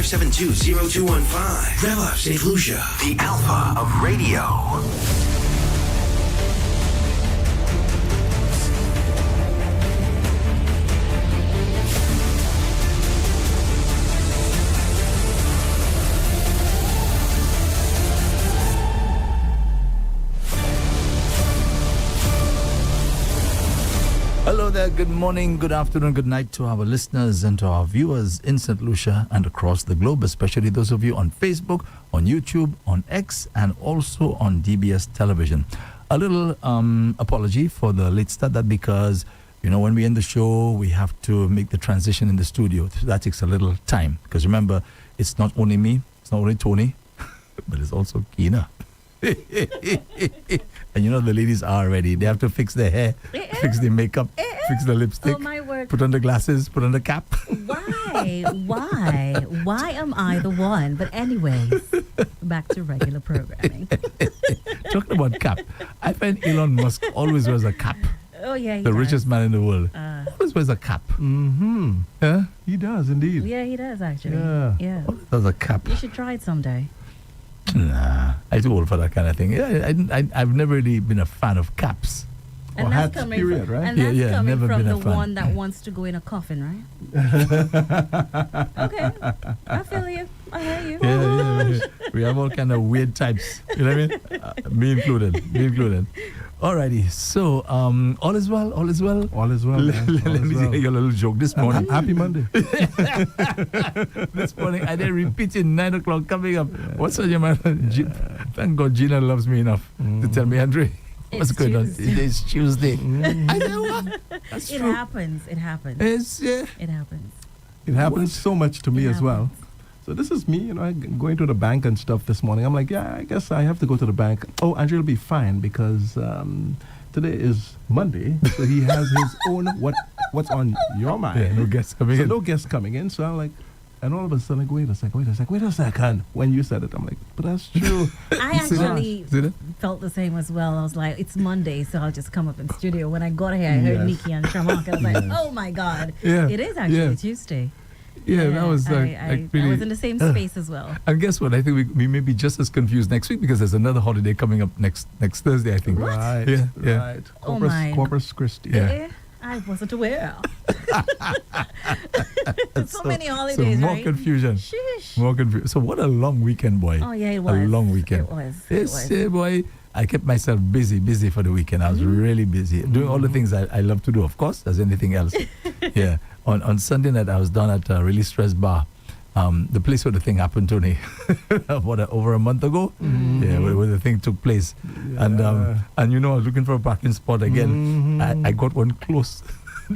572-0215. Rev-Up St. Lucia, the alpha of radio. Hello there, good morning, good afternoon, good night to our listeners and to our viewers in St. Lucia and across the globe, especially those of you on Facebook, on YouTube, on X, and also on DBS television. A little apology for the late start, that because, you know, when we end the show, we have to make the transition in the studio. That takes a little time, because remember, it's not only me, it's not only Tony, but it's also Keena. And you know the ladies are ready. They have to fix their hair, fix their makeup, fix the lipstick, put on the glasses, put on the cap. Why am I the one? But anyways, back to regular programming. Talking about cap, I find Elon Musk always wears a cap. Oh yeah, the richest man in the world always wears a cap. Mm-hmm. Yeah, he does indeed. Yeah, he does actually. Yeah. Always wears a cap. You should try it someday. Nah, I'm too old for that kind of thing. Yeah, I've never really been a fan of caps. And that's coming period, from, right? And that's coming never from been the a fan. one that wants to go in a coffin, right? Okay, I feel you. I hear you. Yeah. We have all kind of weird types. You know what I mean? Me included. Alrighty, so all is well. All is well. Let me see your little joke this morning. Happy Monday. This morning I did repeat it 9 o'clock coming up. Yeah. What's on your mind? Thank God Gina loves me enough to tell me, Andre, what's going on? It's Tuesday. I know what? That's it true. happens. It happens. It happens. It happens so much to me as well. So this is me, you know, going to the bank and stuff this morning. I'm like, yeah, I guess I have to go to the bank. Oh, Andrew will be fine because today is Monday, so he has his own what's on your mind. Yeah, no guests coming in. No guests coming in. So I'm like, and all of a sudden, wait a second. When you said it, I'm like, but that's true. I actually felt the same as well. I was like, it's Monday, so I'll just come up in studio. When I got here, I heard Nikki and Shamak. I was like, oh my God. Yeah. It is actually Tuesday. Yeah, that was I was in the same space as well. And guess what? I think we may be just as confused next week because there's another holiday coming up next Thursday, I think. What? Right. Yeah. Right. Corpus Christi. Yeah. I wasn't aware. so many holidays, more right? Confusion. Sheesh. More confusion. So what a long weekend, boy. Oh, yeah, it was. A long weekend. It was. Boy, I kept myself busy for the weekend. I was really busy. Doing all the things I love to do, of course, as anything else. Yeah. On Sunday night, I was down at Really Stress Bar. The place where the thing happened, Tony, over a month ago? Yeah, where the thing took place. Yeah. And you know, I was looking for a parking spot again. I got one close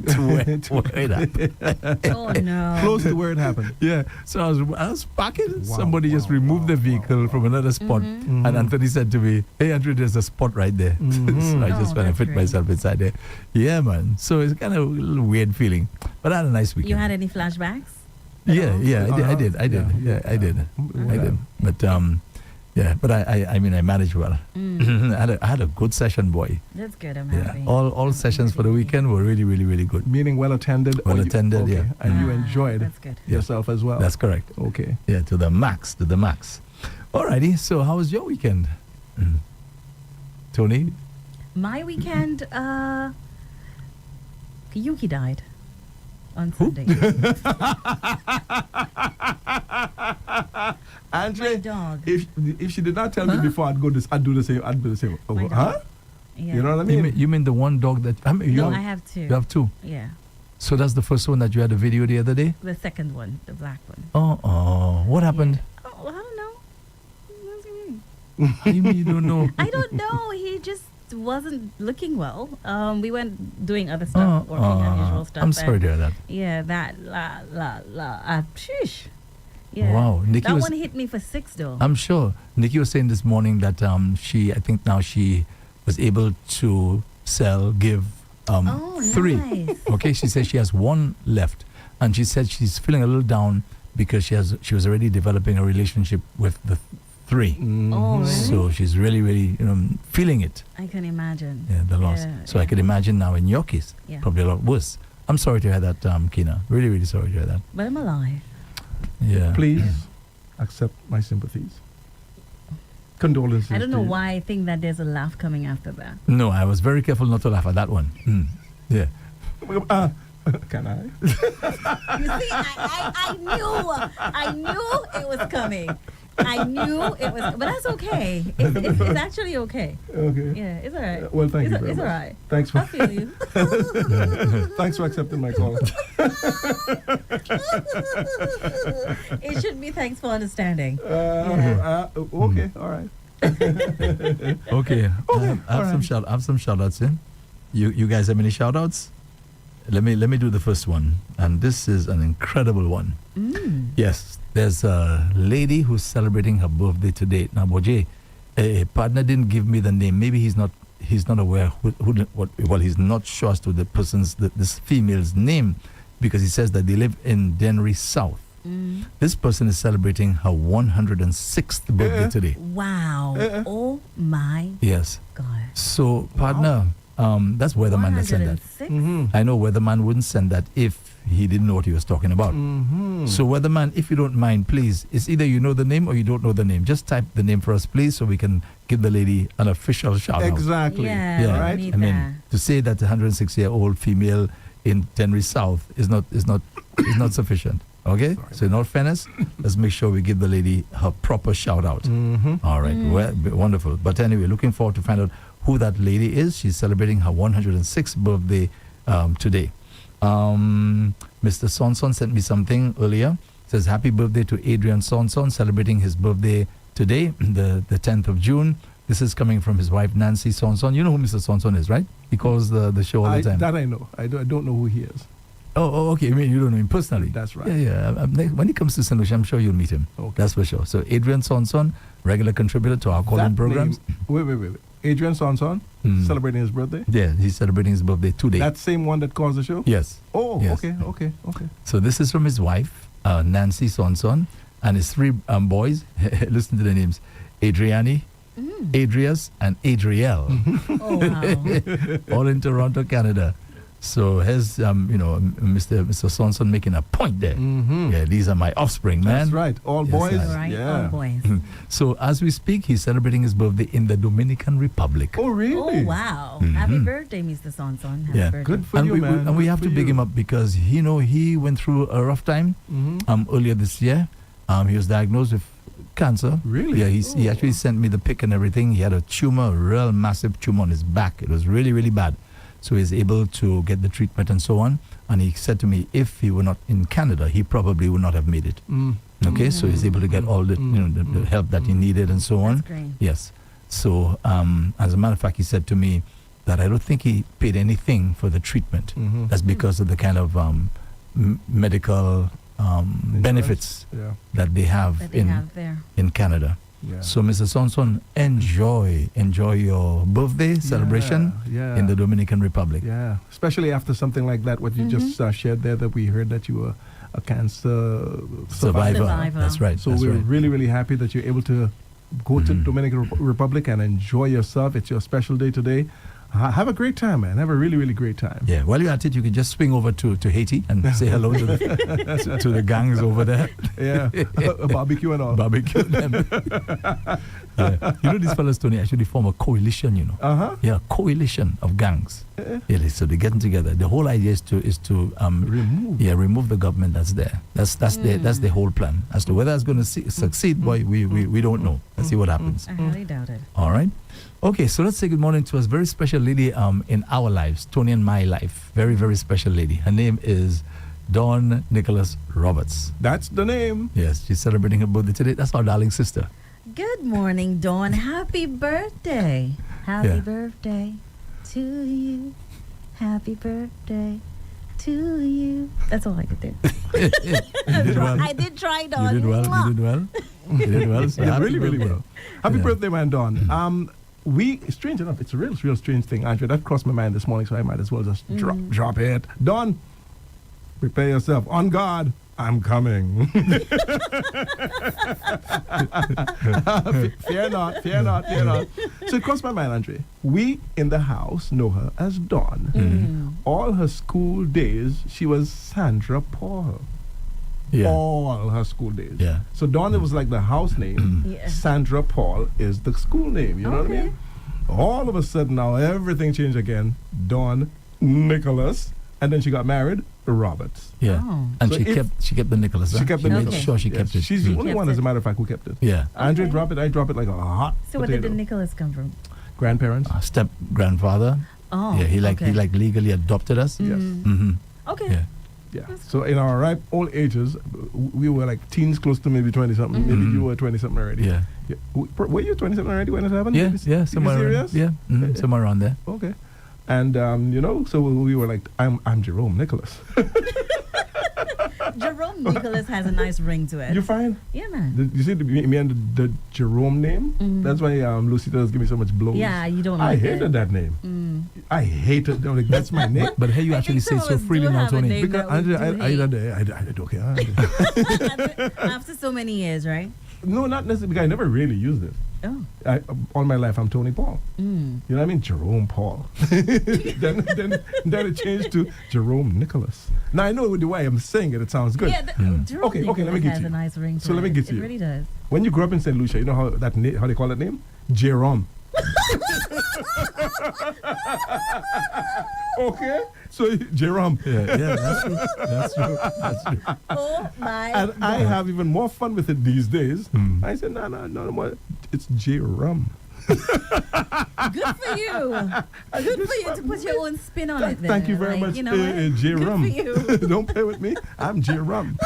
to where it happened. Oh, no. Close to where it happened. Yeah, so I was parking. Somebody just removed the vehicle from another spot. And Anthony said to me, hey, Andrew, there's a spot right there. So I just went and fit myself inside there. Yeah, man. So it's kind of a little weird feeling. But I had a nice weekend. You had any flashbacks? Yeah, I did. I did. But but I mean, I managed well. I had a good session, boy. That's good. I'm happy. All sessions for the weekend were really, really, really good. Meaning well attended. Okay. Yeah. And you enjoyed that's good. yourself as well. That's correct. Okay. Yeah, to the max. Alrighty. So how was your weekend, Tony? My weekend, Yuki died on Sunday. Andre, my dog. if she did not tell me before, I'd do the same. Oh, My dog. huh? Yeah. You know what I mean? You mean the one dog that? I have two. You have two. Yeah. So that's the first one that you had a video the other day? The second one, the black one. Oh, what happened? Yeah. Oh, I don't know. What do you mean? How do you mean you don't know? I don't know. He just wasn't looking well. We went doing other stuff, working unusual stuff. I'm sorry to hear that. Yeah, that sheesh. Yeah. Wow, Nikki that one hit me for 6 though. I'm sure. Nikki was saying this morning that I think now she was able to give 3. Nice. Okay, she said she has 1 left, and she said she's feeling a little down because she was already developing a relationship with the 3. Oh, really? So she's really, really, feeling it. I can imagine. Yeah, the loss. So I could imagine now in your case, probably a lot worse. I'm sorry to hear that, Keena. Really, really sorry to hear that. But I'm alive. Yeah. Please accept my sympathies. Condolences. I don't to know you. why I think that there's a laugh coming after that. No, I was very careful not to laugh at that one. Yeah. Can I? You see, I knew it was coming. I knew it was, but that's okay. It's actually okay. Okay. Yeah, it's all right. Well, thank you very It's much. all right. Thanks for I feel you. thanks for accepting my call. It should be thanks for understanding. Okay, all right. Okay. I all have some shout outs in. You guys have any shout outs? Let me do the first one. And this is an incredible one. Yes. There's a lady who's celebrating her birthday today. Now, Boje, a partner didn't give me the name. Maybe he's not aware he's not sure as to this female's name, because he says that they live in Dennery South. This person is celebrating her 106th birthday today. Wow. Oh my Yes. God. So, partner, that's Weatherman that sent that. 106? I know Weatherman wouldn't send that if he didn't know what he was talking about. So, Weatherman, if you don't mind, please, it's either you know the name or you don't know the name. Just type the name for us, please, so we can give the lady an official shout out. Exactly. Yeah, Yeah, Right? need I mean, that. to say that a 106-year-old female in Dennery South is not sufficient. Okay, so in all fairness, let's make sure we give the lady her proper shout out. All right, well, wonderful. But anyway, looking forward to find out who that lady is. She's celebrating her 106th birthday today. Mr. Sonson sent me something earlier. Says happy birthday to Adrian Sonson, celebrating his birthday today, the 10th of June. This is coming from his wife Nancy Sonson. You know who Mr. Sonson is, right? He calls the show all the time. That I know. I don't know who he is. Oh, okay. I mean, you don't know him personally. That's right. Yeah. When he comes to St. Lucia, I'm sure you'll meet him. Okay. That's for sure. So Adrian Sonson, regular contributor to our call-in That programs. name- wait. Adrian Sonson celebrating his birthday. Yeah, he's celebrating his birthday today. That same one that calls the show. Yes. Oh, Yes. okay. So this is from his wife, Nancy Sonson, and his three boys. Listen to the names: Adriani, Adrius, and Adriel. Oh, wow. All in Toronto, Canada. So here's Mr. Sonson making a point there. Yeah, these are my offspring, man. That's right. All Yes, boys. yes. Right, Yeah. all boys. So as we speak, he's celebrating his birthday in the Dominican Republic. Oh, really? Oh, wow. Happy birthday, Mr. Sonson. Happy Yeah. birthday. Good for And you, we, man. we Good have for to big you. him up because he went through a rough time earlier this year. He was diagnosed with cancer. Really? Yeah, he actually sent me the pic and everything. He had a tumor, a real massive tumor on his back. It was really, really bad. So he's able to get the treatment and so on. And he said to me, if he were not in Canada, he probably would not have made it. Okay, so he's able to get all the the help that he needed and so on. That's great. Yes. So as a matter of fact, he said to me that I don't think he paid anything for the treatment. That's because of the kind of medical benefits Yeah. that they have That they have there. in Canada. Yeah. So, Mr. Sonson, enjoy your birthday celebration yeah. in the Dominican Republic. Yeah, especially after something like that, what you just shared there, that we heard that you were a cancer survivor. Survivor. That's right. So that's we're right. really, really happy that you're able to go to the Dominican Republic and enjoy yourself. It's your special day today. Have a great time, man. Have a really, really great time. Yeah, while you're at it, you can just swing over to Haiti and say hello to the gangs over there. Yeah, a barbecue and all. Barbecue them. Yeah. You know, these fellas, Tony, actually form a coalition, you know. Uh-huh. Yeah, a coalition of gangs. Yeah, so they're getting together. The whole idea is to remove the government that's there. That's the whole plan. As to whether it's going to succeed, boy, we don't know. Let's see what happens. I highly doubt it. All right. Okay, so let's say good morning to a very special lady in our lives, Tony and my life. Very, very special lady. Her name is Dawn Nicholas Roberts. That's the name. Yes, she's celebrating her birthday today. That's our darling sister. Good morning, Dawn. Happy birthday. Happy Yeah. birthday to you. Happy birthday to you. That's all I could do. You did well. I did try, Dawn. You did well. You did well. You did well. So Yeah, happy really, really birthday. well. Happy Yeah. birthday, man, Don. Strange enough, it's a real strange thing, Andrea. That crossed my mind this morning, so I might as well just drop it. Don, prepare yourself. On guard, I'm coming. Fear not. So it crossed my mind, Andre. We in the house know her as Dawn. All her school days, she was Sandra Paul. Yeah. all her school days. Yeah. So Dawn, it was like the house name. Yeah. Sandra Paul is the school name. You know what I Okay. mean? All of a sudden now everything changed again. Dawn Nicholas, and then she got married, Roberts. Yeah. Oh. And So she if- kept the Nicholas. She huh? kept the made Nicholas. sure she Yes, kept it. she's the only Kept one, as a it. matter of fact, who kept it. Yeah. Andre Okay. dropped it. I drop it like a hot So where did the potato. Nicholas come from? Grandparents. Step grandfather. Oh. Yeah, he okay. legally adopted us. Yes. Mm-hmm. Okay. Yeah. Yeah. So in our ripe old ages, we were like teens, close to maybe 20 something. Maybe you were 20 something already. Yeah. Yeah. Were you 20 something already when it happened? Yeah. Maybe- Yeah. you Somewhere serious? around. Yeah. Somewhere around there. Okay. And so we were like, I'm Jerome Nicholas. Jerome Nicholas has a nice ring to it. You find? Yeah, man. You see me and the Jerome name? That's why Lucy does give me so much blows. Yeah, you don't I like hated it. that name. I hated it. Like, that's my name. But here you I actually think say some so of us freely do now, have a Tony. name. Because that we do I don't care. After so many years, right? No, not necessarily, because I never really used it. Oh. All my life, I'm Tony Paul. Mm. You know what I mean? Jerome Paul. then it changed to Jerome Nicholas. Now, I know with the way I'm saying it, it sounds good. Yeah, Jerome Okay, let me Nicholas get has you. a nice ring to So let me it. get to It you. really does. When you grew up in St. Lucia, you know how how they call that name? Jerome. Okay? So, Jerome. Yeah. That's true. That's true. That's true. Oh my And I God. have even more fun with it these days. I said, no more. It's Jerome. Good for you. Good for you to put your own spin on it. Thank you there. very Like, much, You know what? Jerome. Good for you. Don't play with me. I'm Jerome.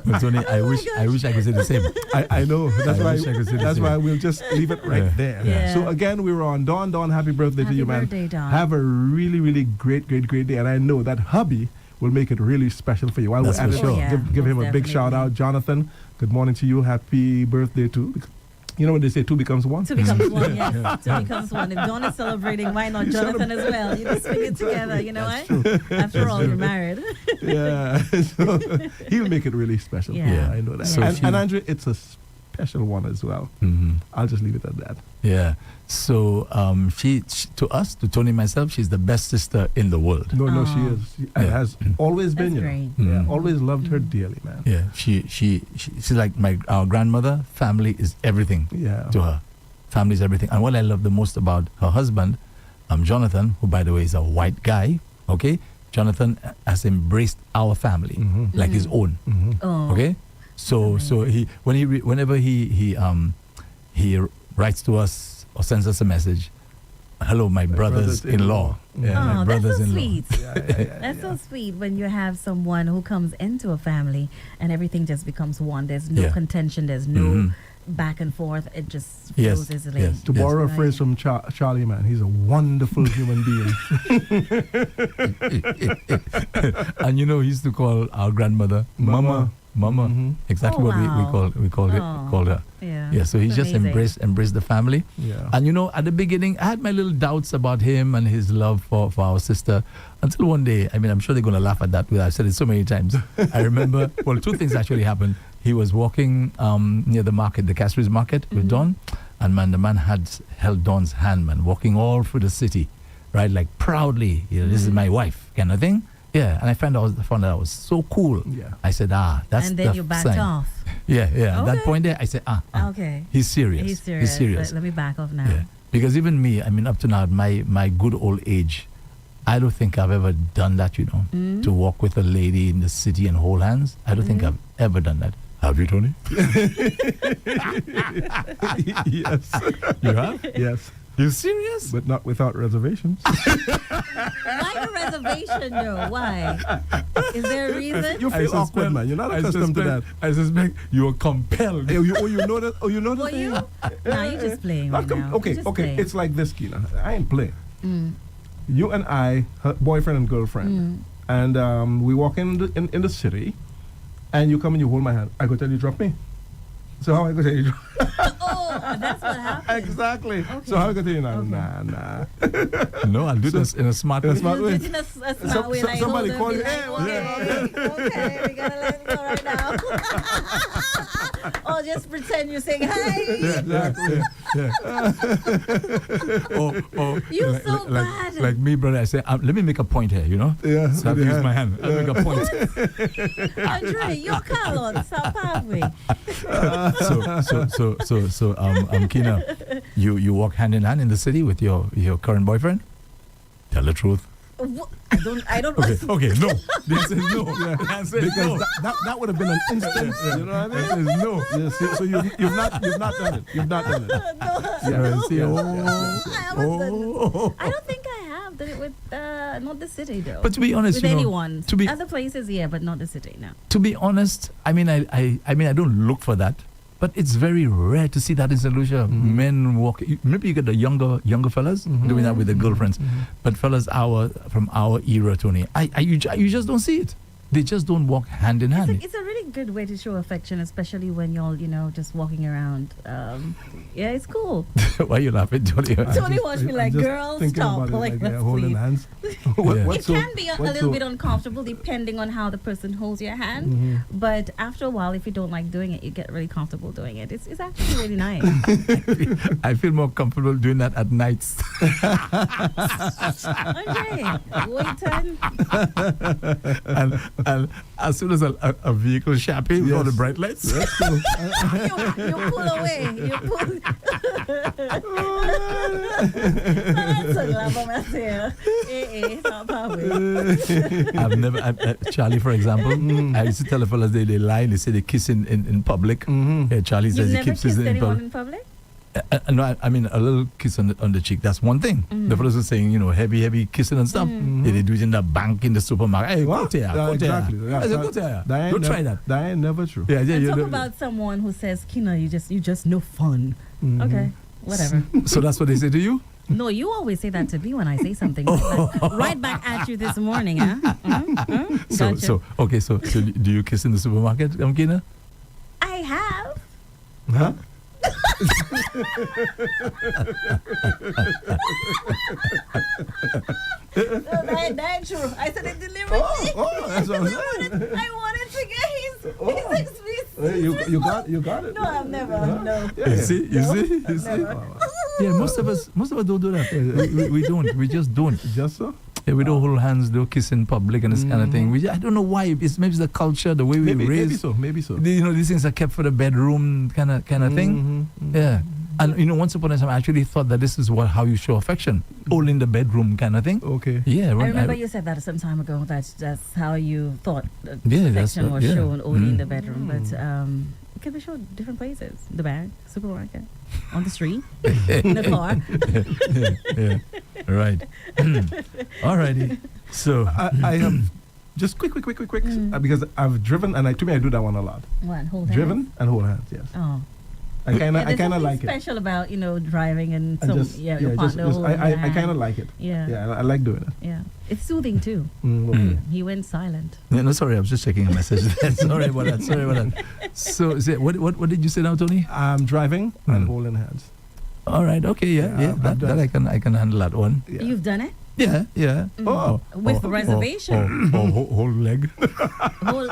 But Tony, I wish I could say the same. I know. That's I why. wish I could say the That's same. why we'll just leave it right Yeah. there. Yeah. So again, we were on Dawn. Dawn, happy birthday to Happy you, man. birthday, Dawn. Have a really, really great day. And I know that hubby will make it really special for you. While That's we're at for it, sure. Oh, yeah, give him most a big shout definitely. out, Jonathan. Good morning to you. Happy birthday too. You know when they say two becomes one? Two becomes one, yes. Two becomes one. If John is celebrating, why not Jonathan as well? You just swing it together, you know what? After all, you're married. Yeah. So he'll make it really special. Yeah. I know that. So And Andrea, it's a special one as well. I'll just leave it at that. Yeah. So she to us, to Tony and myself, she's the best sister in the world. No, she Aw. is. She has always been, That's you know. great. Yeah, always loved her dearly, man. Yeah. She's like our grandmother. Family is everything Yeah. to her. Family is everything. And what I love the most about her husband, Jonathan, who by the way is a white guy. Okay, Jonathan has embraced our family like his own. Oh. Okay, so whenever he writes to us or sends us a message, hello, my brothers-in-law. Yeah, Oh, my that's so brothers-in-law. sweet. Yeah. That's so sweet when you have someone who comes into a family and everything just becomes one. There's no Yeah. contention. There's no back and forth. It just Yes, flows easily. yes. To borrow a Right. phrase from Charlie, man, he's a wonderful human being. And you know, he used to call our grandmother Mama. Exactly Oh, what wow. we called her. Yeah. Yeah, so he It's just amazing. embraced the family. Yeah. And you know, at the beginning, I had my little doubts about him and his love for our sister. Until one day, I mean, I'm sure they're going to laugh at that. I've said it so many times. I remember, well, two things actually happened. He was walking near the market, the Castries market with Dawn. And man, the man had held Dawn's hand, man, walking all through the city, right? Like proudly, you know, this is my wife kind of thing. Yeah, and I found that was so cool. Yeah. I said, that's And the then you backed sign. off. Yeah. At that Okay. point there, I said, Okay. he's serious. He's serious. Let me back off now. Yeah. Because even me, I mean, up to now, at my good old age, I don't think I've ever done that, you know, to walk with a lady in the city and hold hands. I don't think I've ever done that. Have you, Tony? Yes. You have? Yes. You serious? But not without reservations. Why a reservation, though? Why? Is there a reason? You feel awkward, man. You're not accustomed to that. I suspect you are compelled. Hey, you know that? Oh, you know Were that? you? Nah, you're just playing right now. Okay. You're just playing. It's like this, Keena. I ain't playing. You and I, her boyfriend and girlfriend, and we walk in the city, and you come and you hold my hand. I go tell you drop me. So how I go tell you drop? Oh, that's what happened. Exactly. Okay. So how I go tell you now? Okay. Nah. No, I'll do this in a smart way. In a smart way. You did it in a smart way. Like, Somebody hold call on, you. be Hey, like, okay, we gotta let it go right now. Oh, just pretend you're saying hi. Exactly. Yeah. You're like, so bad. like me, brother. I say, let me make a point here. You know. Yeah. So I with the use my hand. hand. I'll make a point. Andre, you're Carlon, South Parkway. So, Keena, you walk hand in hand in the city with your current boyfriend? Tell the truth. I don't Okay, no. The answer is no. The answer is Because no. that would have been an instance. You know what I mean? The answer is no. Yeah, so you've not done it. You've not done it. Yeah, see, I don't think I have done it with not the city though. But to be honest, with you know, anyone. to be Other places, yeah, but not the city. No. to be honest, I mean, I don't look for that. But it's very rare to see that in St. Lucia. Men walk. Maybe you get the younger fellas doing that with their girlfriends. But fellas, from our era, Tony, you just don't see it. They just don't walk hand in hand. It's a really good way to show affection, especially when you're, just walking around. Yeah, it's cool. Why are you laughing, Tony? Tony watched me like, girl, stop. Like, let's holding please. hands. It can be a little bit uncomfortable depending on how the person holds your hand. But after a while, if you don't like doing it, you get really comfortable doing it. It's actually really nice. I feel more comfortable doing that at nights. Okay, wait and as soon as a vehicle chapping with all the bright lights. That's cool. you pull away. You pull. I've never, Charlie, for example, I used to tell the fellas they lie, they say they kiss in public. Charlie says he keeps kissing in public? No, I mean a little kiss on the cheek. That's one thing. The fellas are saying, heavy kissing and stuff. They do it in the bank, in the supermarket. Hey, go there, go there. Exactly. I said, go there. Don't try that. That ain't never true. Yeah, And you talk know. about someone who says, Keena, you just no fun. Okay, whatever. So that's what they say to you? No, you always say that to me when I say something. Right back at you this morning, huh? Gotcha. So do you kiss in the supermarket, Keena? I have. Huh? That's true. I said it deliberately. That's what I'm saying. I wanted to get his excuse. You got it. No, I've never. No. You see? Yeah, most of us don't do that. We don't. We just don't. Just so? Yeah, we don't hold hands, don't kiss in public and this kind of thing. I don't know why. Maybe it's the culture, the way we raised. Maybe so. These things are kept for the bedroom kind of thing. Yeah. And once upon a time, I actually thought that this is how you show affection, all in the bedroom kind of thing. Okay. Yeah, right. I remember you said that some time ago. That's how you thought Yeah, affection was yeah. shown only in the bedroom, but it can be shown different places: the bank, supermarket, on the street, in the car. Yeah. Right. Alrighty. So I have just quick, because I've driven, and to me, I do that one a lot. What? Hold hands? Driven and hold hands, yes. Oh. I kind of There's like it. special about driving and your just, partner holding your I hand. kind of like it. Yeah. I like doing it. Yeah, it's soothing too. He went silent. no, sorry, I was just checking a message. Sorry about that. So, what did you say now, Tony? I'm driving and holding hands. All right. Okay. Yeah. That I can handle that one. Yeah. You've done it? Yeah. Oh, With reservation. Whole leg. Whole-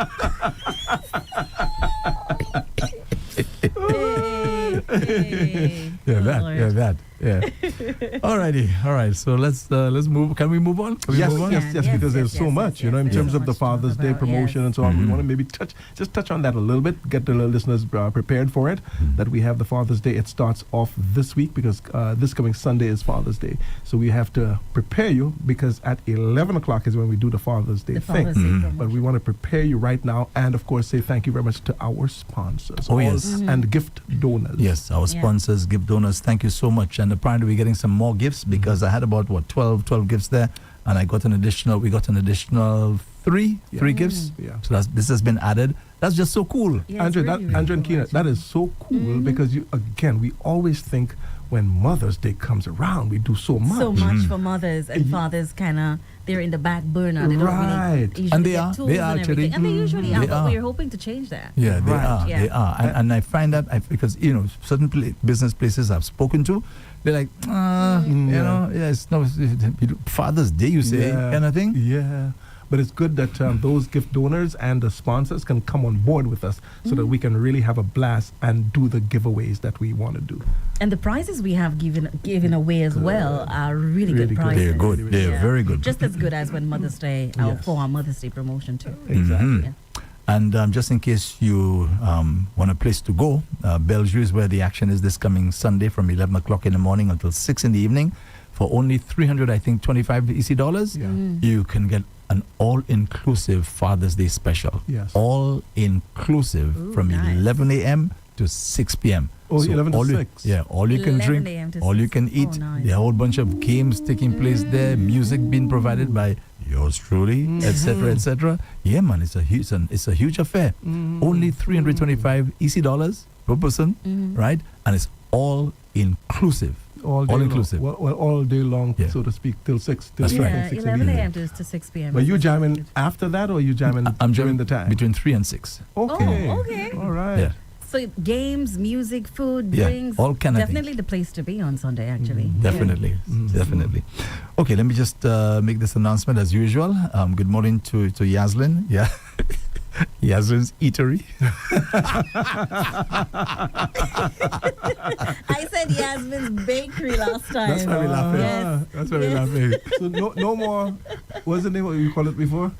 Hey. Yeah, Lord. that. Yeah. Alrighty. All right. So let's move. Can we move on? Can we Yes, move on? because there's so much, in terms of the Father's Day promotion and so on. We want to maybe touch on that a little bit, get the listeners prepared for it, that we have the Father's Day. It starts off this week because this coming Sunday is Father's Day. So we have to prepare you because at 11 o'clock is when we do the Father's Day The thing. Father's Day promotion. But we want to prepare you right now and, of course, say thank you very much to our sponsors. Oh, yes. And gift donors. Yes, our sponsors, gift donors, thank you so much. And apparently we're getting some more gifts because I had about 12 gifts there, and we got an additional three gifts. Yeah. So this has been added. That's just so cool. Yeah, Andrew, it's really, Andrew and really Keena, that is so cool because we always think when Mother's Day comes around, we do so much. So much for mothers, and fathers they're in the back burner. They don't Right. really usually And get tools they are and actually. everything. And they usually are, They but are. we're hoping to change that. Yeah, they Right. are. Yeah. They are. And I find that because certain business places I've spoken to, they're like, it's no Father's Day, you say, kind of thing. Yeah. But it's good that those gift donors and the sponsors can come on board with us so that we can really have a blast and do the giveaways that we want to do. And the prizes we have given away as well are really Really good good. prizes. They're good. They're Yeah. very good. Just as good as when Mother's Day, Yes. for our Mother's Day promotion too. Exactly. Mhm. Yeah. And just in case you want a place to go, Bellevue is where the action is this coming Sunday from 11 o'clock in the morning until 6 in the evening. For only $325 EC dollars, Yeah. you can get an all-inclusive Father's Day special. Yes. All-inclusive Ooh, from nice. 11 a.m. to 6 p.m. Oh, 11 to all 6. Yeah, all you can 11 drink, a.m. to all you 6. can Oh, eat. nice. There are a whole bunch of games taking place there, music being provided by yours truly, etc., etc. Yeah, man, it's a huge affair. Only $325 EC dollars per person, right? And it's all inclusive. All day All long. inclusive. Well, all day long, Yeah. so to speak, till 6. Till That's right. Yeah, 6 in the 11 evening. a.m. to 6 p.m. But you jamming after that, or you jamming I'm during jamming the time? between 3 and 6. Okay. Oh, okay. All right. Yeah. So games, music, food, Yeah, drinks. all kind of Definitely the place to be on Sunday, actually. Definitely, definitely. Okay, let me just make this announcement as usual. Good morning to Yaslin. Yeah, Yaslin's Eatery. I said Yasmin's Bakery last time. That's why we laughing. Yes. That's why we Yes. laughing. So no more. What's the name? What you call it before?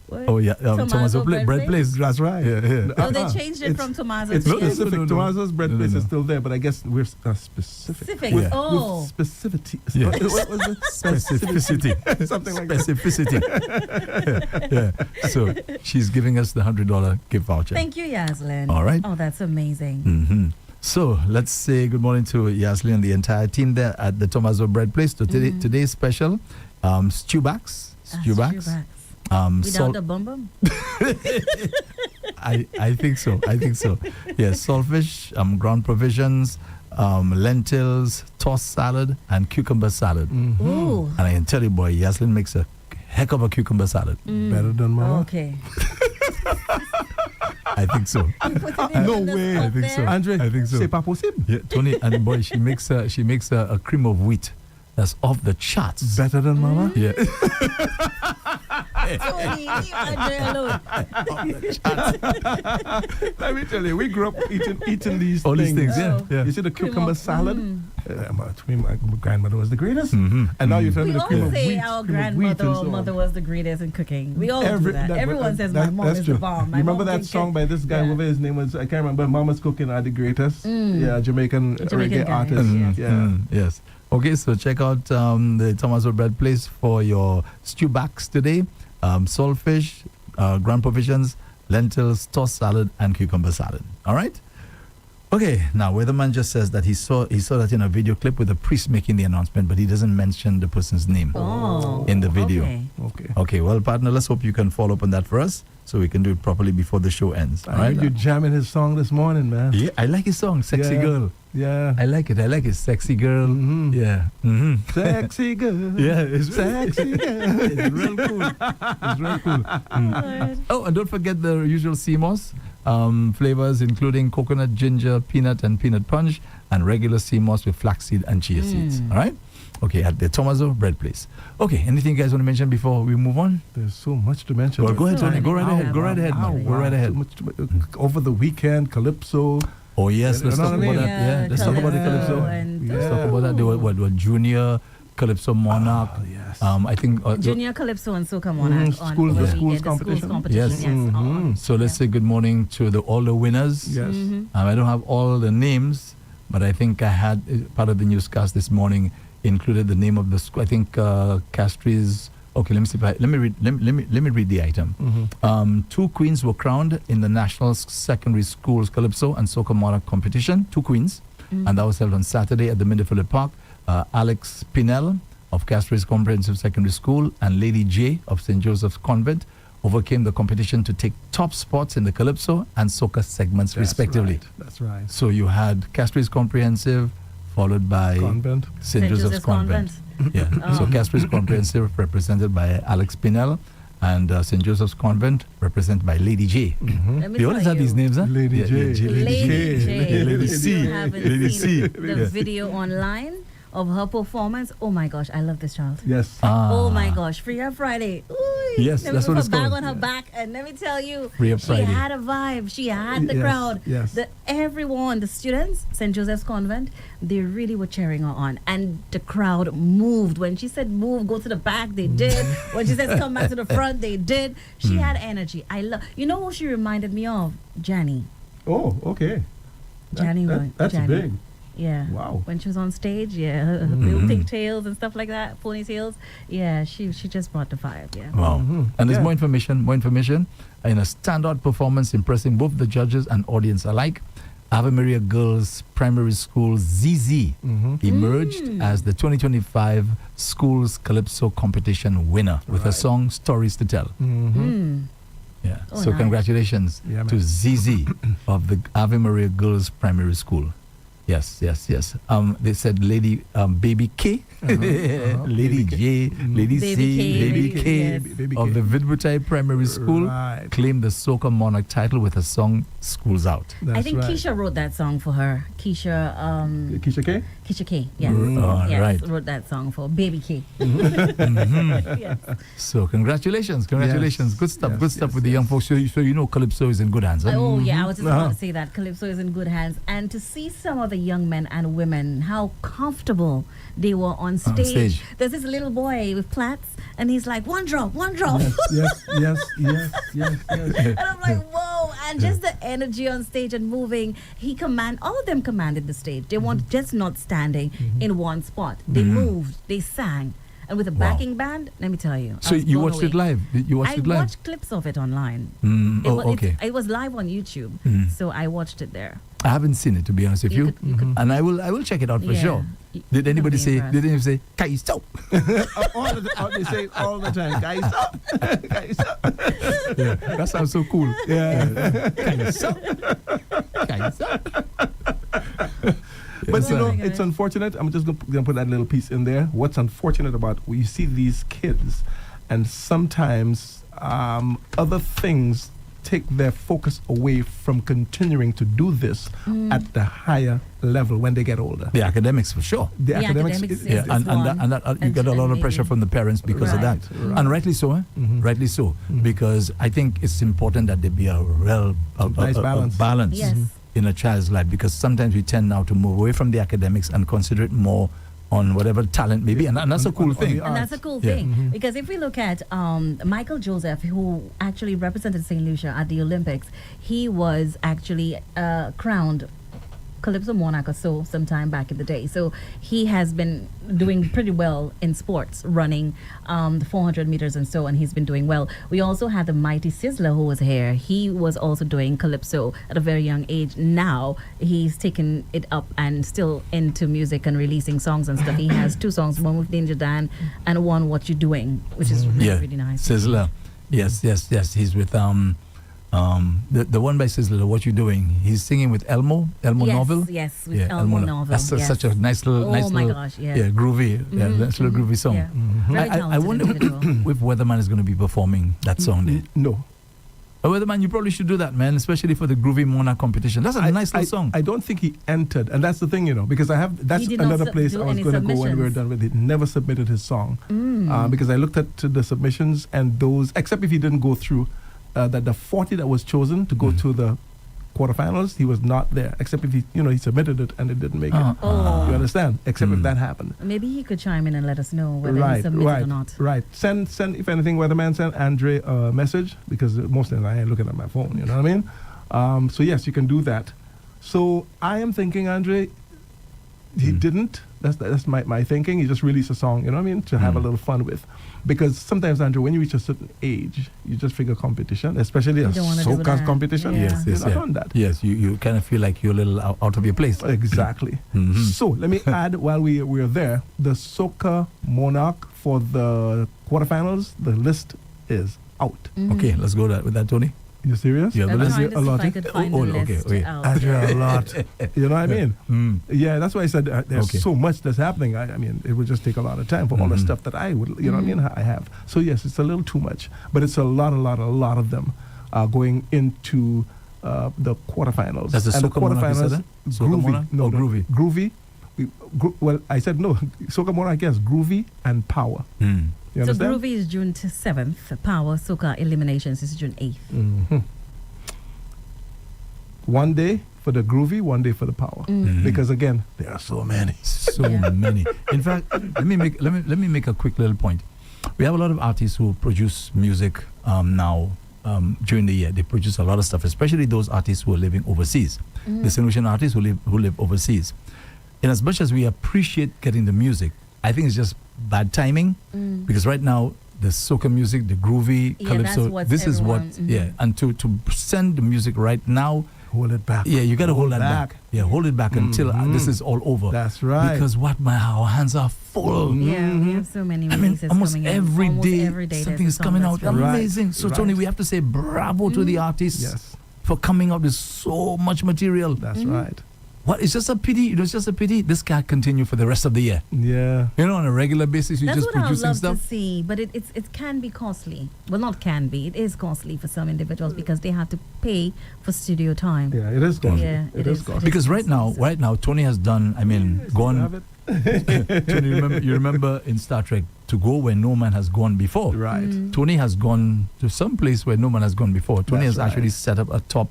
What? Oh yeah, Tommaso Tomaso bread bread place. That's right. Yeah, yeah. Oh, they Uh-uh. changed it It's- from Tommaso It's to specific. No, no, no. Tomaso's bread No, no, place no. is still there, but I guess we're specific. Specific. With, Oh. with specificity. Yeah. What was it? Specificity. Something like that. Specificity. yeah. So she's giving us the $100 gift voucher. Thank you, Yaslin. All right. Oh, that's amazing. Mm-hmm. So let's say good morning to Yaslin and the entire team there at the Tomaso Bread Place. So today's special, stew backs. Without the bum bum? I think so. Yes, saltfish, ground provisions, lentils, tossed salad, and cucumber salad. Ooh. And I can tell you, boy, Yaslin makes a heck of a cucumber salad. Better than mine. Okay. I think so. No way. I think so. Andre, I think so. c'est pas possible. Yeah, Tony, and boy, she makes a cream of wheat that's off the charts. Better than mama. Yeah. Tony, leave Andre alone. Let me tell you, we grew up eating these All things. these things, yeah. Oh. yeah. You see the cucumber salad? My grandmother was the greatest. Mhm. And now you tell me We the all cream of say wheat. our cream of wheat grandmother and or so on. mother was the greatest in cooking. We all do that. Everyone says my mom that's is true. the bomb. My You remember mom that can song cook. by this guy? Yeah. Whoever his name was, I can't remember. Mama's Cooking are the greatest. Yeah, Jamaican reggae guy. artist. Mhm. Yeah. Yes. Okay, so check out the Tomaso Bread Place for your stew backs today. Saltfish, ground provisions, lentils, tossed salad, and cucumber salad. All right? Okay, now Weatherman just says that he saw that in a video clip with the priest making the announcement, but he doesn't mention the person's name Oh, in the video. okay. Okay. Okay, well, partner, let's hope you can follow up on that for us so we can do it properly before the show ends. All I right? heard you jamming his song this morning, man. Yeah, I like his song, Sexy Yeah. Girl. Yeah. I like it, Sexy Girl. Mhm. Yeah. Mm-hmm. Sexy girl. Yeah, it's Sexy girl. It's real cool. It's real cool. Lord. Oh, and don't forget the usual CMOS flavors, including coconut, ginger, peanut, and peanut punch, and regular CMOS with flaxseed and chia seeds. All right? Okay, at the Tomaso Bread Place. Okay, anything you guys want to mention before we move on? There's so much to mention. Well, go ahead, so Tony. Go right many ahead. Go right ahead, hours. man. Go right Too ahead. much over the weekend, Calypso. Oh, yes, You let's know talk what I about mean? that. Yeah, let's talk about the Calypso Calypso. and- Let's talk about that. They were junior Calypso Monarch. Yes. I think. Junior Calypso and Soca Monarch Mhm, on school- over the the schools weekend, the competition. competition. Yes. Yes. Mhm. So let's say good morning to all the winners. Yes. I don't have all the names, but I think I had part of the newscast this morning included the name of the school. I think Castri's. Okay, let me see. Let me read the item. Mm-hmm. 2 queens were crowned in the National Secondary Schools Calypso and Soca Monarch competition. 2 queens, and that was held on Saturday at the Minderfield Park. Alex Pinell of Castri's Comprehensive Secondary School and Lady J of St. Joseph's Convent overcame the competition to take top spots in the Calypso and Soca segments, respectively. That's right. So you had Castri's Comprehensive, followed by Convent. St. Joseph's Convent. Yeah. So Castri's Comprehensive represented by Alex Pinell, and St. Joseph's Convent represented by Lady J. Let me You always tell have these you, names, huh? Lady J. Lady Lady K. J. Lady If C. you haven't Lady seen C. the Yeah. video online of her performance. Oh my gosh, I love this child. Yes. Oh my gosh, Free Up Friday. Ooh, Yes, that's what it's bag called. on her back, and let me tell you, Free Up she Friday. had a vibe. She had the Yes, crowd. yes. Everyone, the students, St. Joseph's Convent, they really were cheering her on, and the crowd moved. When she said move, go to the back, they did. When she said come back to the front, they did. She had energy. I love. You know who she reminded me of? Janny. Oh, okay. That's Janny. big. Yeah. Wow. When she was on stage, yeah, her little pigtails and stuff like that, ponytails. Yeah, she just brought the vibe. Yeah. Wow. And there's Yeah. more information. In a standout performance impressing both the judges and audience alike, Ave Maria Girls Primary School ZZ emerged as the 2025 Schools Calypso Competition winner with her Right. song Stories to Tell. Yeah. Oh, So nice. congratulations Yeah, to man. ZZ of the Ave Maria Girls Primary School. Yes. They said Lady Baby K, Lady J, Lady Baby C, K, Baby Baby K K, yes. Baby of K. the Vidbutai Primary School Right. claimed the Soca Monarch title with her song School's Out. I That's think right. Keisha wrote that song for her. Keisha Keisha K? K, yes. Oh, yes, right. wrote that song for Baby K. Yes. So congratulations. Yes, Good stuff yes, with the young folks. So you know Calypso is in good hands. Huh? Oh, yeah, I was just about Uh-huh. to say that. Calypso is in good hands. And to see some of the young men and women, how comfortable they were on stage. stage. There's this little boy with plaits, and he's like, one drop. Yes. And I'm like, whoa. And just the energy on stage and moving. All of them commanded the stage. They weren't just not standing in one spot. They moved, they sang. And with a backing band, let me tell you. I So was you blown watched it away. live? You watched I it live? watched clips of it online. Okay. It was live on YouTube. So I watched it there. I haven't seen it, to be honest with you. You could- And I will check it out for Yeah. sure. You- Did you're anybody gonna be say? Did impressed. anybody say Kaiso? They say all the time, guys up. Guys up. Yeah, that sounds so cool. Yeah. Kaiso. But Yes, you know, Oh my it's gosh. unfortunate. I'm just gonna put that little piece in there. What's unfortunate about we see these kids, and sometimes other things take their focus away from continuing to do this at the higher level when they get older. the academics for sure. The The academics is- Yeah, is and one. you get a lot of Maybe. pressure from the parents because of that, Right. and rightly so. Rightly so, because I think it's important that there be a real Nice balance. balance Yes. in a child's life, because sometimes we tend now to move away from the academics and consider it more on whatever talent may be, and that's a cool on thing. the And that's a cool Yeah. thing because if we look at Michael Joseph, who actually represented St. Lucia at the Olympics, he was actually crowned Calypso Monarch or so sometime back in the day. So he has been doing pretty well in sports, running the 400 meters and so on. He's been doing well. We also had the mighty Sizzler who was here. He was also doing Calypso at a very young age. Now he's taken it up and still into music and releasing songs and stuff. He has 2 songs, one with Danger Dan and one What You Doing, which is really, Yeah, really nice. Sizzler. Yes. He's with the one by Sizzler. What You Doing? He's singing with Elmo Yes, Novel. yes, with Elmo Novel. That's yes. such a nice little, Oh my gosh, yeah. groovy, nice little groovy song. Yeah. Very I talented wonder individual. if Weatherman is going to be performing that song there. No. Weatherman, you probably should do that, man, especially for the Groovy Monarch competition. That's a nice little song. I don't think he entered, and that's the thing, because that's He did not another place do I was any going to go when we were submissions. done with it. He never submitted his song because I looked at the submissions and those, except if he didn't go through, that the 40 that was chosen to go to the quarterfinals, he was not there. Except if he submitted it and it didn't make it. Oh. You understand? Except if that happened. Maybe he could chime in and let us know whether he Right, submitted right, or not. right. Send if anything, Weatherman, send Andre a message because most of the time I ain't looking at my phone. You know what I mean? So yes, you can do that. So I am thinking, Andre, he didn't. That's my thinking. He just released a song. You know what I mean? To have a little fun with. Because sometimes, Andrew, when you reach a certain age, you just figure competition, especially a You don't wanna do soca that. competition. Yeah. Yes, You're yes, not yeah. on that. Yes, you kind of feel like you're a little out of your place. Exactly. So let me add, while we're there, the Soca Monarch for the quarterfinals, the list is out. Okay, let's go with that, Tony. You serious? Yeah, I'm but trying to see if I allotted? could find Oh, the okay, list okay. out. Andrea, a lot. You know what I mean? Yeah, that's why I said there's Okay. so much that's happening. I mean, it would just take a lot of time for all the stuff that I would, you know what I mean, I have. So yes, it's a little too much, but it's a lot of them going into the quarterfinals. That's the and Soca Monarch, you said that? Soca Groovy, Monarch? Oh, Groovy. Groovy Well, I said no. Soca more, I guess, groovy and power. Mm. You So understand? Groovy is June 7th. Power Soca Eliminations is June 8th. Mhm. One day for the groovy, one day for the power. Mhm. Because again, there are so many. So Yeah. many. In fact, let me make a quick little point. We have a lot of artists who produce music now during the year. They produce a lot of stuff, especially those artists who are living overseas. The St. Lucian artists who live overseas. In as much as we appreciate getting the music, I think it's just bad timing because right now the soca music, the groovy Yeah, calypso, that's what this is what everyone- and to send the music right now. Hold it back. Yeah, you got to hold that back. back. Yeah, hold it back until this is all over. That's right. Because our hands are full. Yeah, we have so many I mean, releases almost coming in. every Almost day every day something there's is a song coming that's out. released. Right. Amazing. So, Right. Tony, we have to say bravo to the artists Yes, for coming up with so much material. that's right. What? It's just a pity. It's just a pity. This can't continue for the rest of the year. Yeah. You know, on a regular basis, you That's just what I would producing love stuff. to see, but it can be costly. Well, not can be. It is costly for some individuals because they have to pay for studio time. Yeah, it is costly. Yeah, it it is is. costly. Because right now, Tony has done. I mean, Yes, gone. you have it. Tony, you remember in Star Trek to go where no man has gone before. Right. Tony has gone to some place where no man has gone before. Tony That's has actually right. set up a top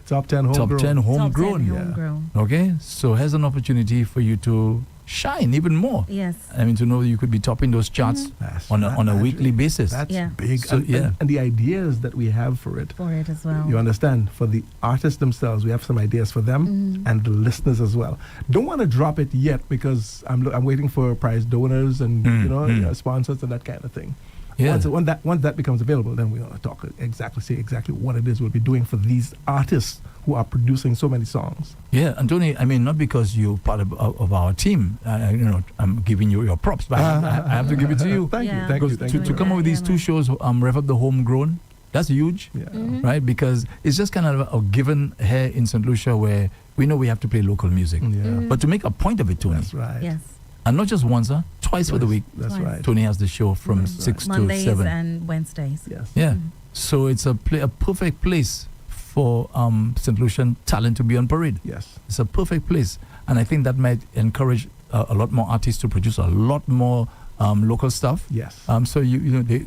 Top 10 homegrown. 10 homegrown. Top 10 homegrown. Okay, so here's an opportunity for you to shine even more. Yes. I mean, to know you could be topping those charts That's on a right. weekly basis. That's Yeah. big. So, and, yeah. and the ideas that we have for it. For it as well. You understand? For the artists themselves, we have some ideas for them and the listeners as well. Don't want to drop it yet because I'm waiting for prize donors and sponsors and that kind of thing. Yeah. Once that becomes available, then we're gonna say exactly what it is we'll be doing for these artists who are producing so many songs. Yeah, and Tony, I mean, not because you're part of our team, I'm giving you your props, but I have to give it to you. Thank Yeah. you, thank you, Because thank to, you. to come up with these two shows, Rev Up the Homegrown, that's huge. Yeah. Right, because it's just kind of a given here in St. Lucia where we know we have to play local music. Yeah. But to make a point of it, Tony, That's right. Yes. and not just once, twice for the week, That's Twice. right. Tony has the show from That's 6 Mondays to 7. and Wednesdays. Yes. Yeah, so it's a perfect place for St. Lucian talent to be on parade. Yes. It's a perfect place, and I think that might encourage a lot more artists to produce a lot more local stuff. Yes. So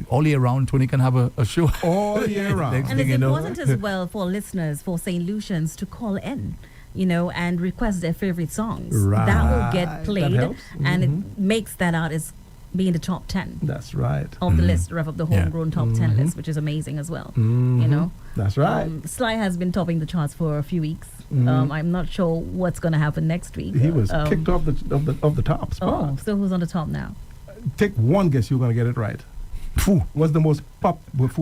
all year round, Tony can have a show. All year round. Next And thing it's you know, important as well for listeners, for St. Lucians to call in, and request their favorite songs. Right. That will get That played, helps. and it makes that artist be in the top 10 That's right. of the list, Rev Up the Yeah. Homegrown top 10 list, which is amazing as well. Mhm. That's right. Sly has been topping the charts for a few weeks. Mhm. I'm not sure what's going to happen next week. He was kicked off the top Oh, spot. so who's on the top now? Take one guess, you're gonna get it right. What's the most body? What's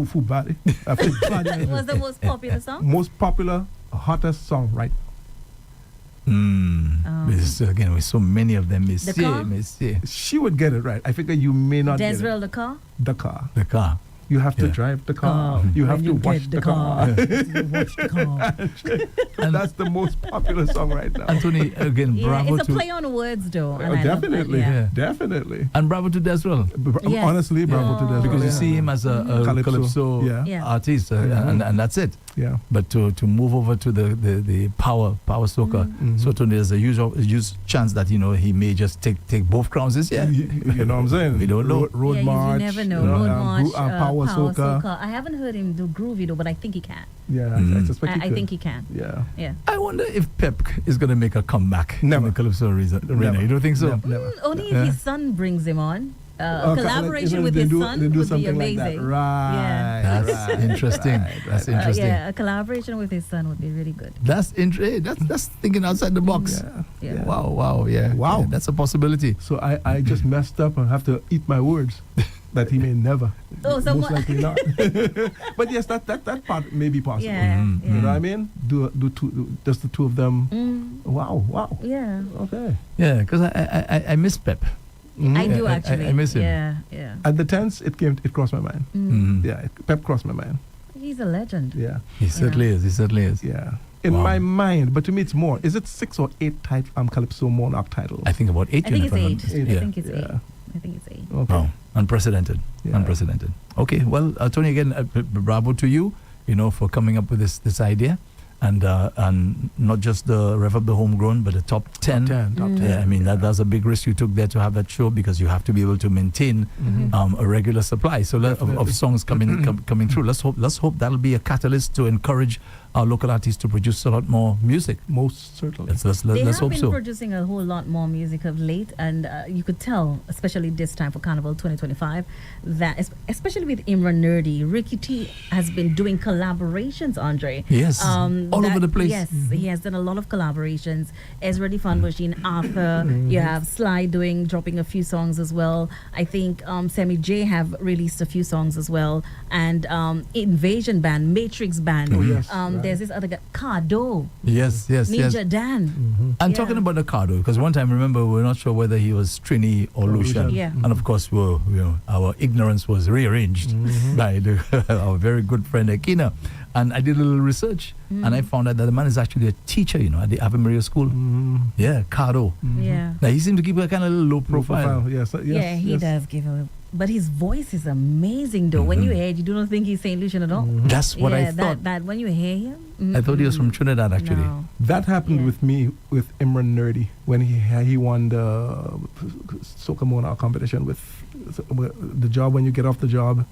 the most popular song? Most popular, hottest song right? Again, with so many of them, The car? She would get it right. I figure you may not get Desrel it. the car? The car. The car. You have to Yeah. drive the car. You have to watch the car. You watch the car. And- That's the most popular song right now. Anthony, again, Yeah, bravo it's a to play on words, though. and Oh, I love that, definitely, yeah. definitely. and bravo to Desrel. Yes. Honestly, bravo to Oh. Desiree. Because you see him as a calypso Yeah. Yeah. artist, Yeah. and that's it. Yeah. But to move over to the power soca, so Tony, there's a huge chance that he may just take both crowns this year. You know what I'm saying? We don't know. Road Yeah, march. you never know. you Road march, power soca. I haven't heard him do groovy though, but I think he can. Yeah, I suspect I think he can. Yeah. Yeah. I wonder if Pep is going to make a comeback Never. in the calypso arena. Never. You don't think so? Never. Only Yeah. if his son brings him on. Okay, Collaboration with they his do, son they do would be something like amazing. that. Right. Yeah. That's right, interesting. right, That's right. interesting. Yeah, a collaboration with his son would be really good. That's thinking outside the box. Yeah. Yeah. Wow, yeah. Wow. Yeah, that's a possibility. So I just messed up and have to eat my words that he may never. Oh, Most someone- likely not. But yes, that part may be possible. Yeah, Mhm. You know yeah. what I mean? Do just the two of them. Wow. Yeah. Okay. Yeah, because I miss Pep. I do I- actually. I miss him. Yeah. At the tense, it crossed my mind. Mhm. Yeah, Pep crossed my mind. He's a legend. Yeah. He certainly is. He certainly is. Yeah. In Wow. my mind, but to me it's more. Is it 6 or 8 Calypso Monarch titles? I think about 8. I think if it's I'm not 8. mistaken. I Yeah. think it's Yeah. 8. I think it's 8. Okay. Wow, unprecedented. Yeah. Unprecedented. Okay, well, Tony, again, bravo to you, for coming up with this idea. and not just the Rev-Up the Homegrown, but the top 10. Top 10. Yeah, I mean, that's a big risk you took there to have that show, because you have to be able to maintain a regular supply of songs coming through. Let's hope that'll be a catalyst to encourage our local artists to produce a lot more music. Most certainly. Let's They have hope been so. producing a whole lot more music of late, and you could tell, especially this time for Carnival 2025, that especially with Imran Nerdy, Ricky T has been doing collaborations, Andre. Yes, all over the place. Yes, he has done a lot of collaborations. Ezra the Fun Machine, Arthur, you have Sly dropping a few songs as well. I think Sammy J have released a few songs as well, and Invasion Band, Matrix Band. Oh, yes. There's this other guy, Cardo, Yes, Ninja Dan. And Yeah. talking about the Cardo, because one time, remember, we were not sure whether he was Trini or Lucian. Yeah. And of course, our ignorance was rearranged by our very good friend Keena. And I did a little research, and I found out that the man is actually a teacher, at the Ave Maria School. Yeah, Cardo. Yeah. Now, he seemed to keep a kind of low profile. Yes, yes. Yeah, he yes. does give a. But his voice is amazing, though. When you hear it, you do not think he's St. Lucian at all. That's what I thought. That when you hear him, I thought he was from Trinidad, actually. No. That happened Yeah. with me with Imran Nerdy when he won the Soca Monarch competition with the job when you get off the job.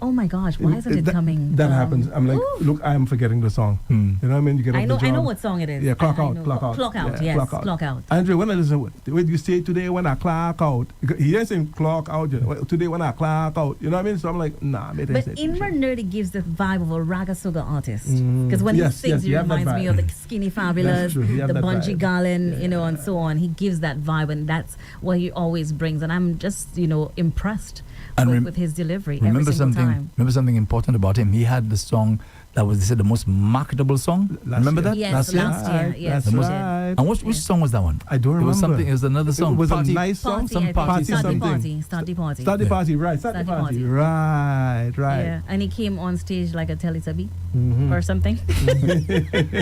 Oh my gosh, why isn't it that, coming? That happens. I'm like, ooh. look, I'm forgetting the song. You know what I mean? You get off the job. I know what song it is. Yeah, clock I out, know. clock out. Clock out, Yeah, yes, clock out. out. Andre, when I listen, what you say today when I clock out? He didn't say clock out. Today when I clock out. You know what I mean? So I'm like, nah, maybe But Imran Nerdy gives the vibe of a raga soca artist. Because when Yes, he sings, yes, he you have that reminds me vibe. of the Skinny Fabulous, true, you have the that Bungee vibe. Garland, and so on. He gives that vibe, and that's what he always brings. And I'm just, impressed And with his delivery Remember every single something? time. Remember something important about him? He had the song that was, they said, the most marketable song. Remember year. that? Yes, last year. Yes, The he most- did. right. And which song was that one? I don't It was remember. something. It was another song. It was Party. a nice song. Party, some I think. party Start the something. party. Start the party. Start the party, right? Start the party. party. Right. Yeah, and he came on stage like a Teletubby or something.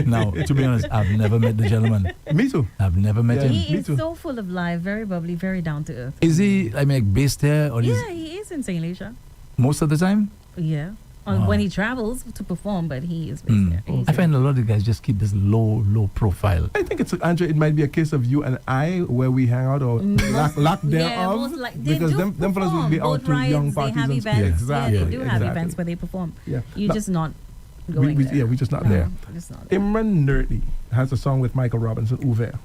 Now, to be honest, I've never met the gentleman. Me too. I've never met Yeah. him. He Me is too. so full of life, very bubbly, very down to earth. Is he, like based here or Yeah, he is in St. Lucia. most of the time? Yeah. Wow. When he travels to perform, but he is based there. He's I find a lot of the guys just keep this low profile. I think Andre, it might be a case of you and I where we hang out or lack thereof. most they because do them fellas will be perform. out Both to young rides, parties they have and events. stuff. Yeah, they do have exactly. events where they perform. Yeah. You're No, just not going we, there. yeah, we're just not No, there. we're just not there. Imran Nerdy has a song with Michael Robinson, Uwe.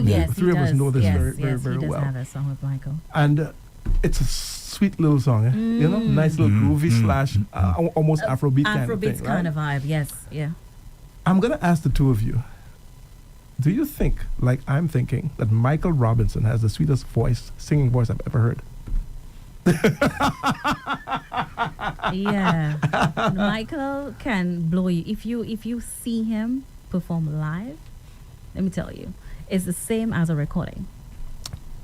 Yes, three he of us does. know this yes, very, very he does well. have a song with Michael. And it's a sweet little song, eh? Nice little groovy slash almost Afrobeat kind of Afrobeats thing. kind right? of vibe, yes, yeah. I'm going to ask the two of you, do you think, like I'm thinking, that Michael Robinson has the sweetest singing voice I've ever heard? Yeah. Michael can blow you. If you see him perform live, let me tell you, it's the same as a recording.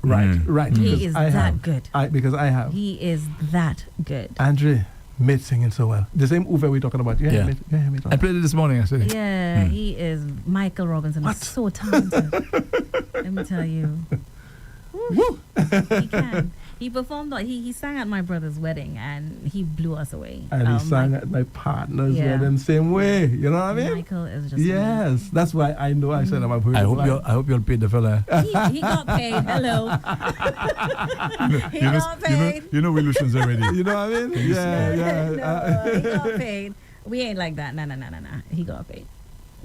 Right. He because is I that have. good. Because I have. He is that good. Andre, mate singing so well. The same Uwe we're talking about. Yeah. Mate. I played it this morning, actually. Yeah, he is. Michael Robinson is so talented. Let me tell you. Woo! He can. He performed. He sang at my brother's wedding, and he blew us away. And he sang at my partner's Yeah. wedding same way. You know what I mean? Michael is just Yes, that's why I know I said I've heard I it hope live. you'll pay the fella. He got paid. Hello. He got paid. You know we Lucians already. You know what I mean? Yeah. No, he got paid. We ain't like that. Nah. He got paid.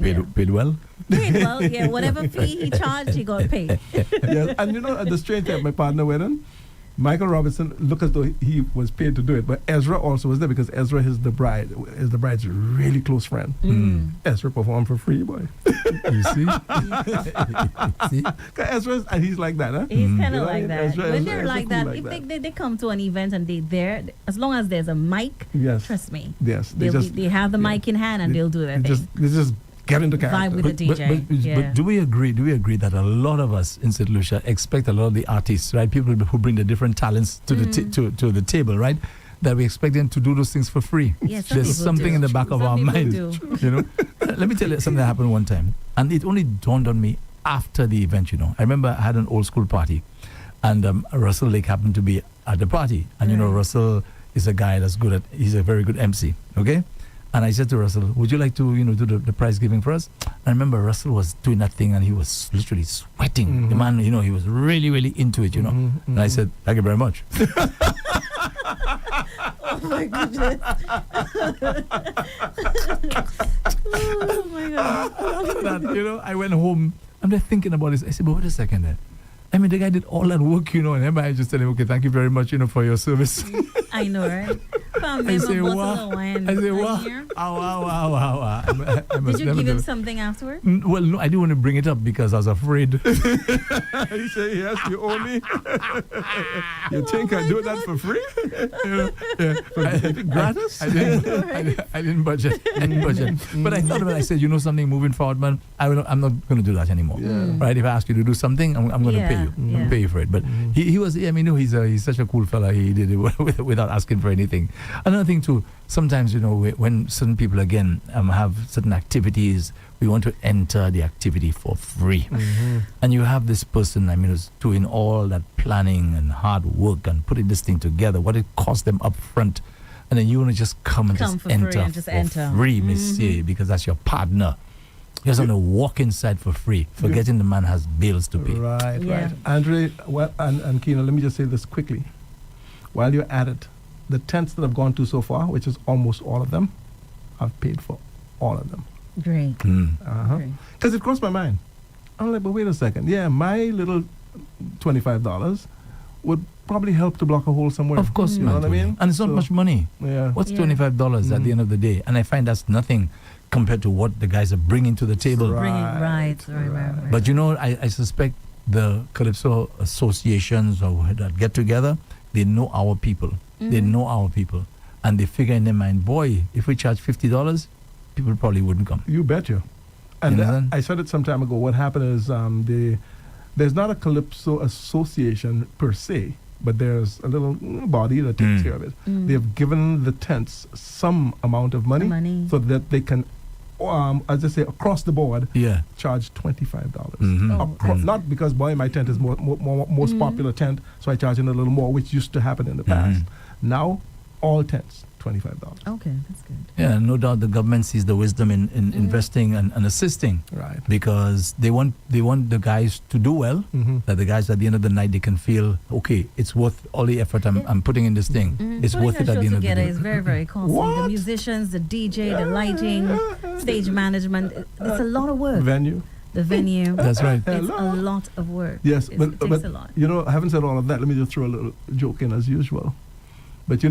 Paid well. Paid well. Yeah, whatever fee he charged, he got paid. Yes. And at the strange at my partner wedding, Michael Robinson looked as though he was paid to do it, but Ezra also was there because Ezra is the bride's really close friend. Ezra performed for free, boy. You see? See? 'Cause Ezra, and he's like that, huh? He's kind You of know, like that. Ezra- When Ezra- they're Ezra like cool that, like if that. they come to an event and they're there, as long as there's a mic, Yes. trust me, Yes. they have the mic in hand and they'll do their thing. They just get into character. Vibe with the DJ. Yeah. But do we agree that a lot of us in St. Lucia expect a lot of the artists, right? People who bring the different talents to the to the table, right? That we expect them to do those things for free. Yes, some There's people something do. in the back of Some our people mind. do. You know? Let me tell you something that happened one time. And it only dawned on me after the event, I remember I had an old school party and Russell Lake happened to be at the party. And Russell is a guy that's he's a very good MC, okay? And I said to Russell, would you like to, do the prize giving for us? I remember Russell was doing that thing and he was literally sweating. The man, he was really, really into it, And I said, thank you very much. Oh my goodness. Oh my God. After that, I went home. I'm there thinking about this. I said, but wait a second there. I mean, the guy did all that work, and then I just tell him, okay, thank you very much, for your service. I know, right? I say, wow. I say, wow. Wow. Did you give him something afterward? Well, no, I didn't want to bring it up because I was afraid. He said, yes, you owe me. You think I do that for free? Gratis? I didn't budget. But I thought about it. I said, something, moving forward, man, I'm not going to do that anymore. Yeah. Right? If I ask you to do something, I'm going to pay you. Yeah. I'll pay you for it. But he was, he's such a cool fella. He did it without asking for anything. Another thing too, sometimes, when certain people, again, have certain activities, we want to enter the activity for free. And you have this person, who's doing all that planning and hard work and putting this thing together, what it costs them up front. And then you want to just come and just enter for free, monsieur, because that's your partner. You just want to walk inside for free, forgetting the man has bills to pay. Right. Andre, and Keena, let me just say this quickly. While you're at it, the tents that I've gone to so far, which is almost all of them, I've paid for all of them. Great. Because it crossed my mind. I'm like, but wait a second. Yeah, my little $25 would probably help to block a hole somewhere. Of course, you know what I mean? And it's not much money. Yeah. What's $25 at the end of the day? And I find that's nothing compared to what the guys are bringing to the table. Right. But I suspect the Calypso associations or that get together, they know our people. They know our people. And they figure in their mind, boy, if we charge $50, people probably wouldn't come. You betcha. And I said it some time ago. What happened is there's not a Calypso association per se, but there's a little body that takes care of it. They have given the tents some amount of money so that they can, as I say, across the board, charge $25. Not because, boy, my tent is most popular tent, so I charge in a little more, which used to happen in the past. Now, all tents, $25. Okay, that's good. Yeah, no doubt the government sees the wisdom in investing and assisting. Right. Because they want the guys to do well, that the guys at the end of the night, they can feel, okay, it's worth all the effort I'm putting in this thing. It's worth it at the end of the day. It's very, very costly. The musicians, the DJ, the lighting, stage management, it's a lot of work. The venue. That's right. It's a lot of work. Yes, it takes a lot. I haven't said all of that. Let me just throw a little joke in as usual. But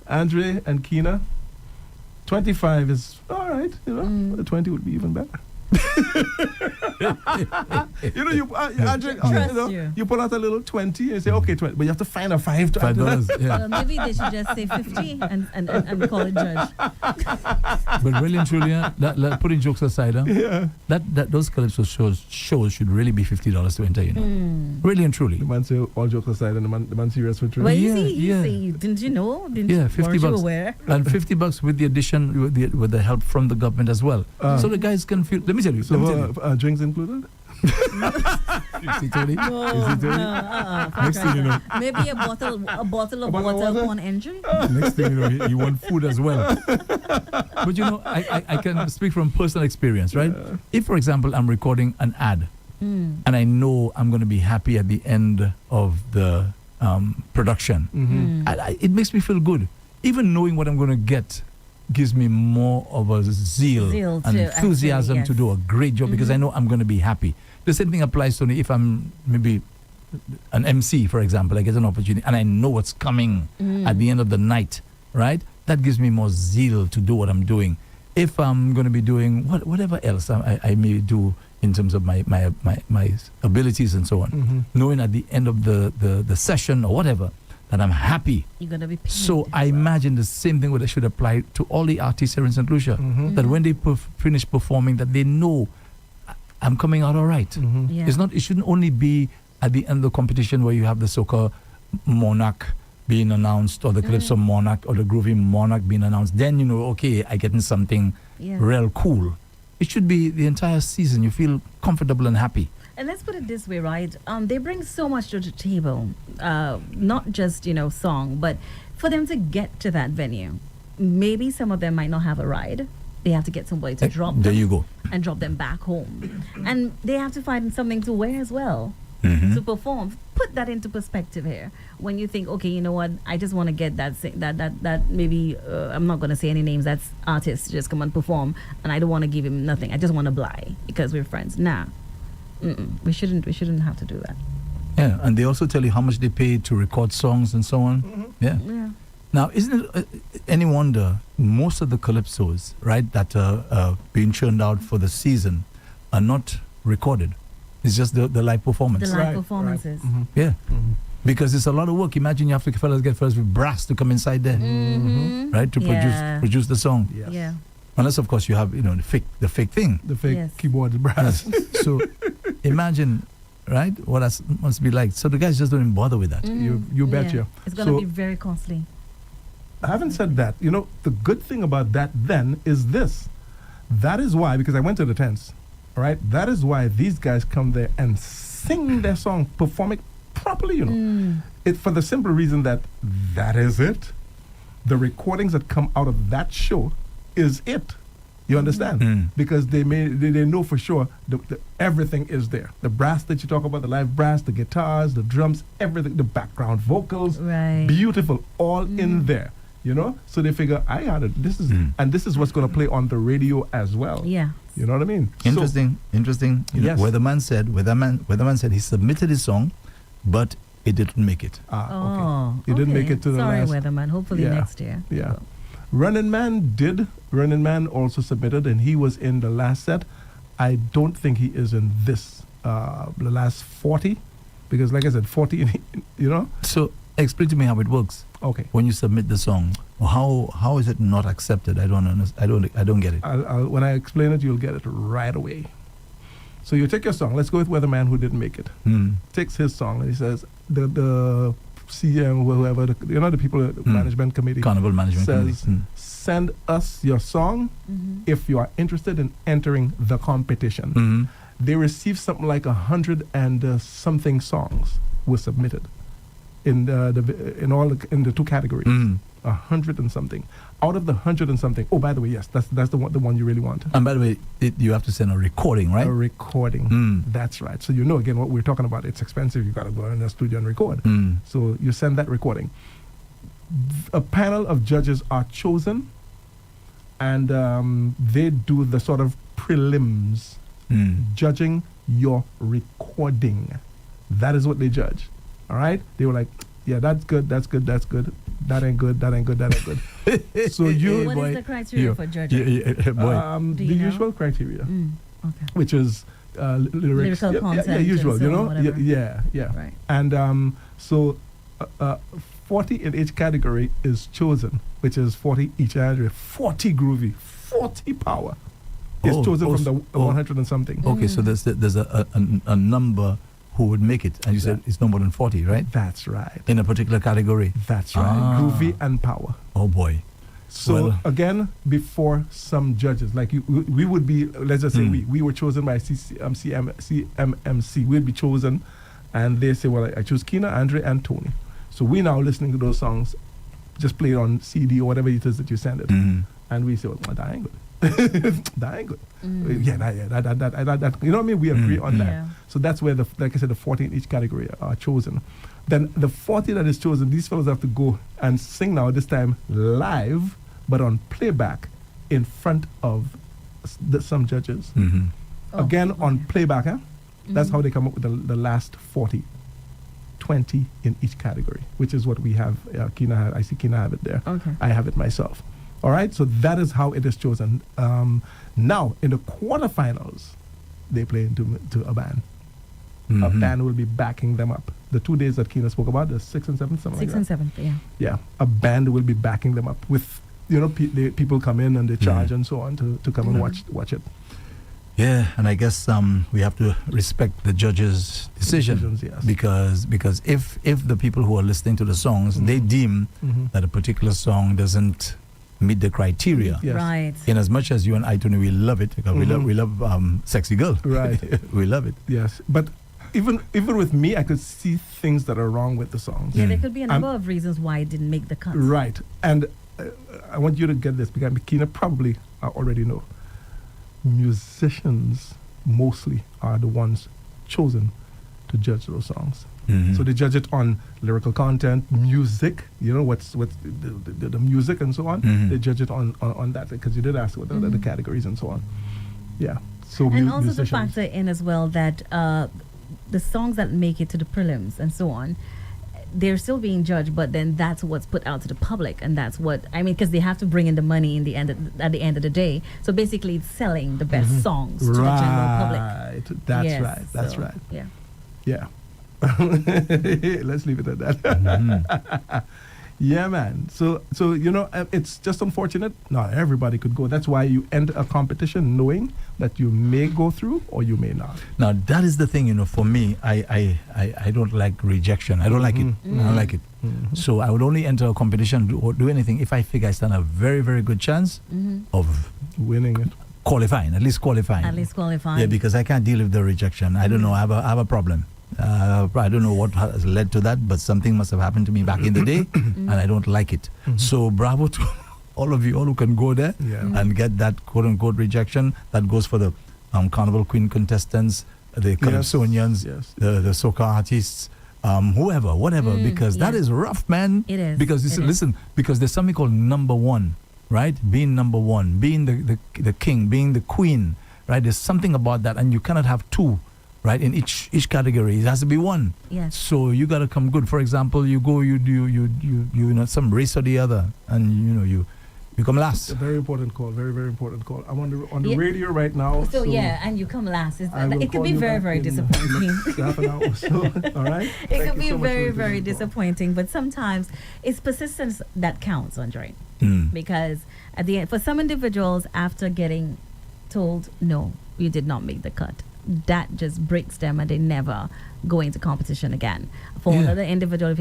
Andre and Keena, 25 is all right, 20 would be even better. Andre, you pull out a little 20 and say, okay, 20, but you have to find a $5. Yeah. Well, maybe they should just say 50 and call it judge. But really and truly, putting jokes aside, that those Calypso shows should really be $50 to enter, Really and truly. The man say all jokes aside and the man serious for true. Well, didn't you know? $50. You aware? And $50 with the addition, with the help from the government as well. So the guys can feel, let me tell you. So drinks included? Is he Tony? Next thing you know, maybe a bottle of water upon entry. Next thing you know, you want food as well. But I can speak from personal experience, right? If, for example, I'm recording an ad, and I know I'm going to be happy at the end of the production, it makes me feel good. Even knowing what I'm going to get gives me more of a zeal and enthusiasm to do a great job because I know I'm going to be happy. The same thing applies to me if I'm maybe an MC, for example. I get an opportunity and I know what's coming at the end of the night, right? That gives me more zeal to do what I'm doing. If I'm going to be doing whatever else I may do in terms of my abilities and so on, knowing at the end of the session or whatever, that I'm happy. You're going to be paid. So I imagine the same thing that should apply to all the artists here in St. Lucia. That when they finish performing, that they know I'm coming out all right. It shouldn't only be at the end of the competition where you have the soca monarch being announced or the Calypso monarch or the groovy monarch being announced. Then okay, I getting something real cool. It should be the entire season. You feel comfortable and happy. And let's put it this way, right? They bring so much to the table, not just, song, but for them to get to that venue, maybe some of them might not have a ride. They have to get somebody to drop them. There you go. And drop them back home. And they have to find something to wear as well Mhm. to perform. Put that into perspective here. When you think, okay, you know what, I just want to get that maybe, I'm not going to say any names, that's artists just come and perform, and I don't want to give him nothing. I just want to buy because we're friends. Nah. We shouldn't have to do that. Yeah, and they also tell you how much they pay to record songs and so on. Yeah. Yeah. Now, isn't it any wonder most of the calypsos, right, that are being churned out for the season are not recorded? It's just the live performance. The live Right, performances. right. Mhm. Yeah, Mhm. because it's a lot of work. Imagine you have to fellas get first with brass to come inside there, right, to Yeah. produce the song. Yes. Yeah. Unless, of course, you have the fake thing. The fake Yes. keyboard brass. So imagine, right, what that must be like. So the guys just don't even bother with that. You betcha. Yeah. It's going to So- be very costly. Having said that, the good thing about that then is this. That is why, because I went to the tents, all right? That is why these guys come there and sing their song, perform it properly, It for the simple reason that is it. The recordings that come out of that show is it. You understand? Mm. Because they know for sure everything is there. The brass that you talk about, the live brass, the guitars, the drums, everything, the background vocals, Right. beautiful, all in there. So they figure I got it. This is what's going to play on the radio as well. Yeah. You know what I mean? Interesting. Yes. Weatherman said he submitted his song, but it didn't make it. Okay. Oh, You didn't make okay. it to the Sorry, last. Weatherman. Hopefully Yeah. next year. Yeah. Running Man did. Running Man also submitted, and he was in the last set. I don't think he is in this, the last 40, because like I said, 40, So explain to me how it works Okay. when you submit the song. How is it not accepted? I don't understand. I don't get it. When I explain it, you'll get it right away. So you take your song. Let's go with Weatherman, who didn't make it. Takes his song, and he says, the CM, whoever, the people at the management committee Carnival Management says, Committee. send us your song if you are interested in entering the competition. Mhm. They received something like 100 and something songs were submitted in the two categories. Mm. 100 and something. Out of the 100 and something. Oh, by the way, yes, that's the one you really want. And by the way, you have to send a recording, right? A recording. Mm. That's right. So again what we're talking about. It's expensive. You got to go in the studio and record. Mm. So you send that recording. A panel of judges are chosen, and they do the sort of prelims, judging your recording. That is what they judge. All right? They were like, yeah, that's good, that's good, that's good. That ain't good, that ain't good, that ain't good. So you... What is the criteria for judging? Boy. Do the you know? usual criteria, Okay. which is lyrics. Lyrical content usual, and so on, whatever. Yeah. Right. And so 40 in each category is chosen, which is 40 each category. 40 groovy, 40 power is chosen from the 100 and something. Okay, so there's a number who would make it, and you said it's no more than 40, right? That's right. In a particular category. That's right. Ah. Groovy and power. Oh boy. So Well- again, before some judges, like we would be, let's just say we were chosen by CMMC. We'd be chosen, and they say, well, I choose Keena, Andre, and Tony. So we now listening to those songs, just play it on CD or whatever it is that you send it, and we say, well, that ain't good. That ain't good. Yeah, that. You know what I mean? We agree on that. Yeah. So that's where like I said, the 40 in each category are chosen. Then the 40 that is chosen, these fellows have to go and sing now, this time live, but on playback in front of some judges. Again, on playback, that's how they come up with the last 40. 20 in each category, which is what we have. Keena, I see Keena have it there. Okay. I have it myself. All right, so that is how it is chosen. Now, in the quarterfinals, they play to a band. A band will be backing them up. The 2 days that Keena spoke about, the 6th and 7th, something 6th like that. and 7th, yeah. Yeah, a band will be backing them up with, people come in and they charge and so on to come and watch it. Yeah, and I guess we have to respect the judge's decision. Decisions, yes. Because if the people who are listening to the songs, they deem that a particular song doesn't meet the criteria. Yes. Right. In as much as you and I, Tony, we love it because we love Sexy Girl. Right. We love it. Yes, but even with me, I could see things that are wrong with the songs. Yeah, there could be a number of reasons why it didn't make the cut. Right. And I want you to get this because Keena probably already know. Musicians mostly are the ones chosen to judge those songs. Mhm. So they judge it on lyrical content, music, what's the music and so on. Mhm. They judge it on that because you did ask what the categories and so on. Yeah. So And also to musicians. factor in as well that the songs that make it to the prelims and so on, they're still being judged, but then that's what's put out to the public, and that's what I mean, because they have to bring in the money in the end at the end of the day. So basically, it's selling the best songs to the general public. Right. That's Yes, right. That's so, right. Yeah. Yeah. Let's leave it at that. Yeah, man. So it's just unfortunate. Not everybody could go. That's why you enter a competition knowing that you may go through or you may not. Now that is the thing, for me, I don't like rejection. I don't like it. I don't like it. So I would only enter a competition or do anything if I think I stand a very, very good chance of Winning it. qualifying, at least qualifying. At least qualifying. Yeah, because I can't deal with the rejection. I don't know. I have a problem. I don't know what has led to that, but something must have happened to me back in the day, and I don't like it. So bravo to all of you, all who can go there and get that quote-unquote rejection. That goes for the Carnival Queen contestants, the Calypsonians, the soca artists, whoever, whatever, because that is rough, man. It is. Because listen, because there's something called number one, right? Being number one, being the king, being the queen, right? There's something about that, and you cannot have two. Right, in each category, it has to be one. Yes. So you gotta come good. For example, you go, you do some race or the other, and you come last. A very important call. Very, very important call. I'm on the radio right now. So yeah, and you come last. I will It could call be you very, back very in disappointing. half an hour or so. All right. It Thank could you be so much for very, taking very the call. disappointing, but sometimes it's persistence that counts, Andre. Mm. Because at the end, for some individuals, after getting told no, you did not make the cut, that just breaks them and they never go into competition again. For another individual,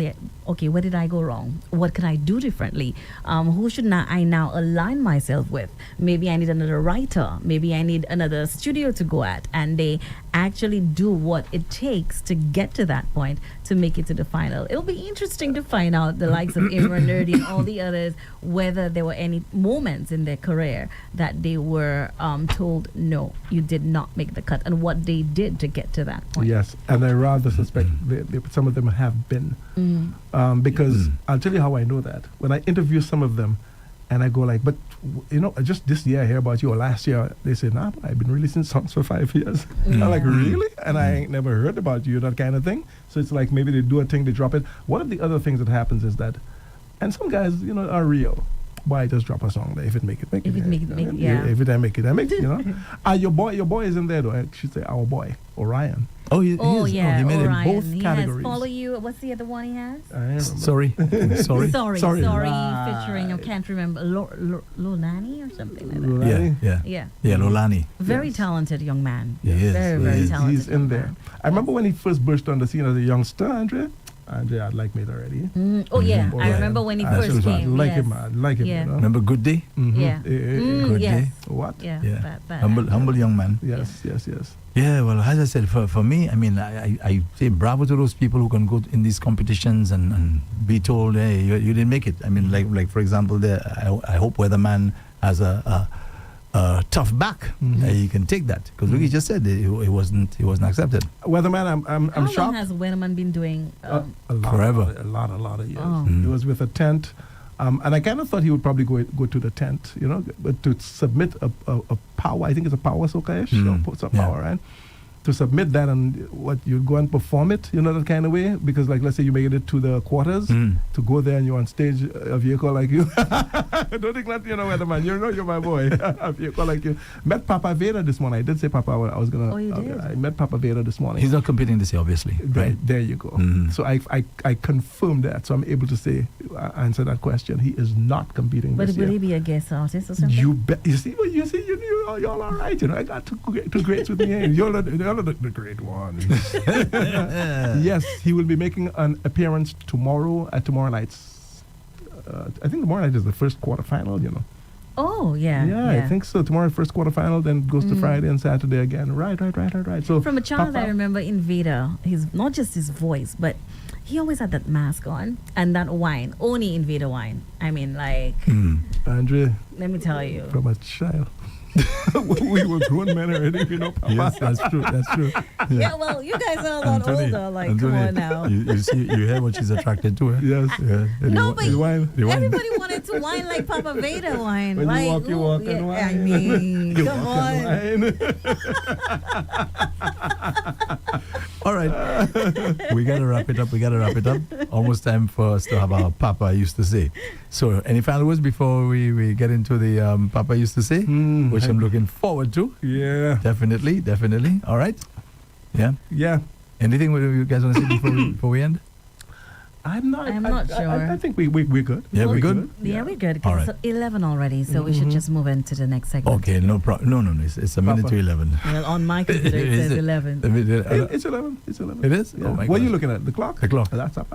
okay, where did I go wrong? What can I do differently? Who should I now align myself with? Maybe I need another writer. Maybe I need another studio to go at. And they actually do what it takes to get to that point to make it to the final. It'll be interesting to find out the likes of Imran Nerdy and all the others, whether there were any moments in their career that they were told, no, you did not make the cut, and what they did to get to that point. Yes, and I rather suspect some of them have been. Because I'll tell you how I know that. When I interview some of them, and I go like, but just this year I hear about you, or last year, they say, nah, I've been releasing songs for 5 years. I'm like, really? And I ain't never heard about you, that kind of thing. So it's like maybe they do a thing, they drop it. One of the other things that happens is that, and some guys, are real. Why just drop a song there? If it make it, make If it. it make it, make it, yeah. If it don't make it, I make it, your boy isn't there though. I should say our boy, Orion. Oh, he Oh, is. yeah, he made Orion. it both He categories. has Follow You. What's the other one he has? I remember. Sorry. Sorry. Right. Featuring, I can't remember, Lolani or something like that. Yeah. Yeah. Lolani. Very Yes. talented young man. He is. Very, He very is. talented. He's in young there. man. I remember when he first burst on the scene as a youngster, Andre, I'd like me already. Oh, yeah. Mhm. I remember when he I first just came. like yes. him, I like him. Yeah. Remember Good Day? Mhm. Yeah. Good yes. Day. What? Yeah. Yeah. That. Humble young man. Yes. Yeah, well, as I said, for me, I mean, I say bravo to those people who can go in these competitions and be told, hey, you didn't make it. I mean, like for example, I hope Weatherman has a tough back. He can take that because Ricky just said it wasn't accepted. Weatherman, I'm How long shocked. has Weatherman been doing? A lot, Forever. a lot of years. Oh. He was with a tent, and I kind of thought he would probably go to the tent, but to submit a power, I think it's a power soca-ish, or some power, right? To submit that and what you go and perform it, that kind of way, because like let's say you made it to the quarters, to go there and you're on stage, a vehicle like you. Don't think that Weatherman, you're my boy. A vehicle like you. Met Papa Vader this morning. I did say Papa. I was gonna. Oh, you did? I met Papa Vader this morning. He's not competing this year, obviously, right? There you go. Mhm. So I confirmed that. So I'm able to say, answer that question. He is not competing But this will year. he be a guest artist or something? You bet. You see, y'all all right. I got two greats with me. And you're the great ones. Yes, he will be making an appearance tomorrow at tomorrow night's. I think tomorrow night is the first quarterfinal. Oh, yeah. I think so. Tomorrow first quarterfinal, then goes to Friday and Saturday again. Right. So From a child, Papa- I remember Invader, not just his voice, but he always had that mask on and that wine, only Invader wine. I mean, like, Andre, let me tell you. from a child. We were grown men already, Papa. Yes, that's true. That's true. Yeah, well, you guys are a lot older. Like, come on now. You see, you hear what she's attracted to. Yes. Yeah. No, but The wine. everybody wanted to wine like Papa Vader wine. When like, you walk, you ooh, walk yeah, and wine. I mean, You come walk on. and wine. All right. We got to wrap it up. Almost time for us to have our Papa used to say. So, any final words before we get into the Papa used to say, which I'm looking forward to? Yeah. Definitely. All right. Yeah. Yeah. Anything you guys want to say before we end? I'm not sure. I think we're good. Yeah, we're good? Yeah, we're good. All Because right. it's 11 already, so we should just move into the next segment. Okay, no problem. No. It's a minute Papa. to 11. Well, on my computer it Is says it? 11. It's 11. It's 11. It is? Yeah. Oh my What are you God. looking at? The clock? The clock. That's up.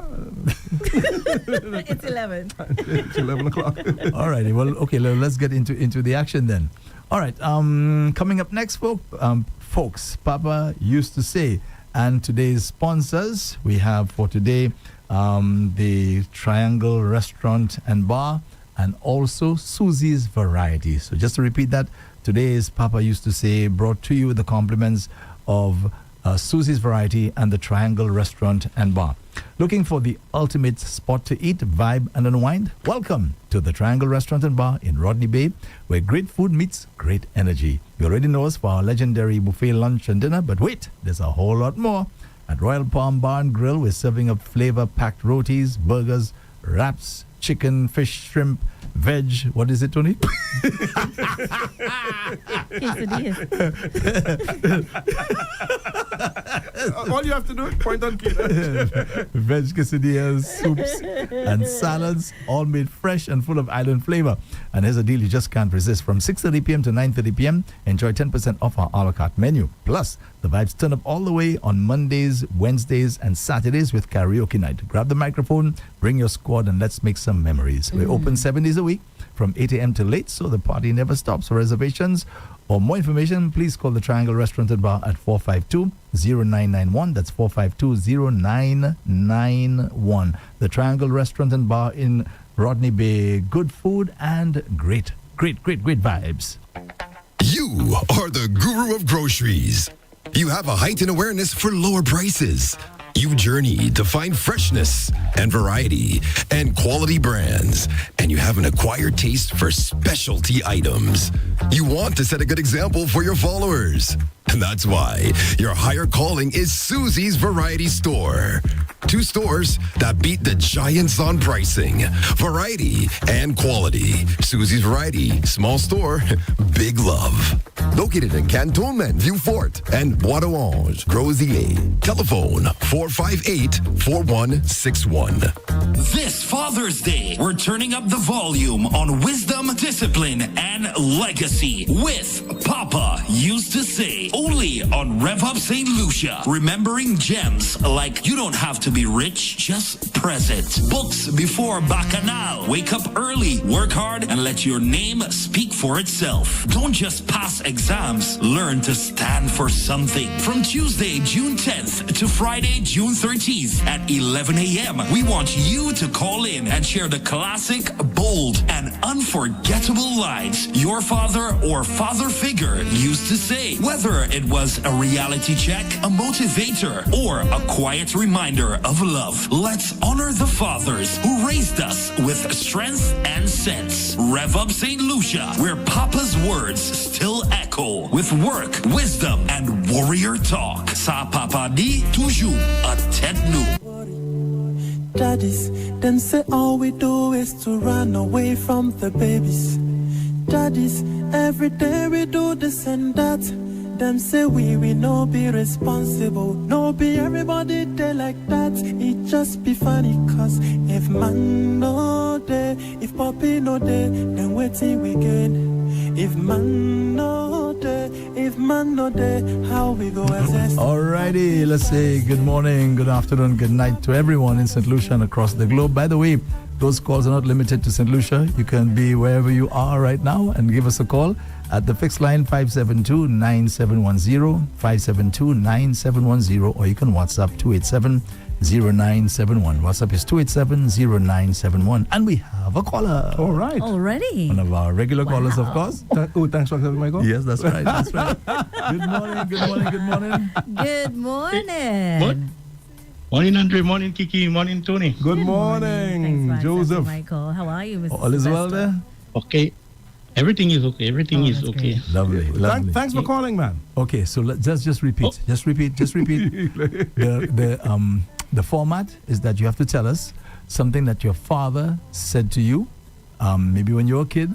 It's 11. It's 11 o'clock. All righty. Well, okay. Let's get into the action then. All right. Coming up next, folks. Papa used to say, and today's sponsors we have for today, the Triangle Restaurant and Bar, and also Susie's Variety. So just to repeat that, today is Papa used to say, brought to you with the compliments of Susie's Variety and the Triangle Restaurant and Bar. Looking for the ultimate spot to eat, vibe, and unwind? Welcome to the Triangle Restaurant and Bar in Rodney Bay, where great food meets great energy. You already know us for our legendary buffet lunch and dinner, but wait, there's a whole lot more. At Royal Palm Bar and Grill, we're serving up flavor-packed rotis, burgers, wraps, chicken, fish, shrimp, veg. What is it, Tony? Quesadillas. All you have to do is point on Keena. Veg quesadillas, soups, and salads, all made fresh and full of island flavor. And here's a deal you just can't resist. From 6:30 p.m. to 9:30 p.m., enjoy 10% off our a la carte menu. Plus, the vibes turn up all the way on Mondays, Wednesdays, and Saturdays with karaoke night. Grab the microphone, bring your squad, and let's make some memories. We're open 7 days a week from 8 a.m. till late, so the party never stops. For reservations or more information, please call the Triangle Restaurant and Bar at 452-0991. That's 452-0991. The Triangle Restaurant and Bar in Rodney Bay. Good food and great vibes. You are the guru of groceries. You have a heightened awareness for lower prices. You journey to find freshness and variety and quality brands. And you have an acquired taste for specialty items. You want to set a good example for your followers. And that's why your higher calling is Susie's Variety Store. 2 stores that beat the giants on pricing, variety, and quality. Susie's Variety, small store, big love. Located in Cantonment, Vieux Fort, and Bois d'Orange, Gros-Islet. Telephone 458-4161. This Father's Day, we're turning up the volume on wisdom, discipline, and legacy with Papa Used to Say, only on Rev-Up St. Lucia. Remembering gems like you don't have to be rich, just present. Books before Bacchanal. Wake up early, work hard, and let your name speak for itself. Don't just pass exams, learn to stand for something. From Tuesday, June 10th to Friday, June 13th at 11 a.m., we want you to call in and share the classic, bold, and unforgettable lines your father or father figure used to say. Whether it was a reality check, a motivator, or a quiet reminder of love, let's honor the fathers who raised us with strength and sense. Rev Up St. Lucia, where Papa's words still echo with work, wisdom, and warrior talk. Sa Papa di toujours a tête nue. Daddies, them say all we do is to run away from the babies. Daddies, every day we do this and that. Them say we no be responsible. No be everybody there like that. It just be funny cause if man no day, if puppy no day, then waiting we get. If man no day, if man no day, how we go assess. Alrighty, let's say good morning, good afternoon, good night to everyone in St. Lucia and across the globe. By the way, those calls are not limited to St. Lucia. You can be wherever you are right now and give us a call At the fixed line 572-9710, 572-9710, or you can WhatsApp 287-0971. WhatsApp is 287-0971. And we have a caller. All right. Already. One of our regular callers, of course. Thanks for accepting my call. Yes, that's right. That's right. Good morning. Good morning. Good morning. Good morning. Morning, Andre. Morning, Kiki. Morning, Tony. Good Thanks morning, for accepting Joseph. Michael. How are you, Mr. All is well Sylvester? there? Okay. Everything is okay. Everything Oh, is that's okay. great. Lovely. Lovely. Thanks for calling, man. Okay, so let's just repeat. Oh. Just repeat. The format is that you have to tell us something that your father said to you, maybe when you were a kid,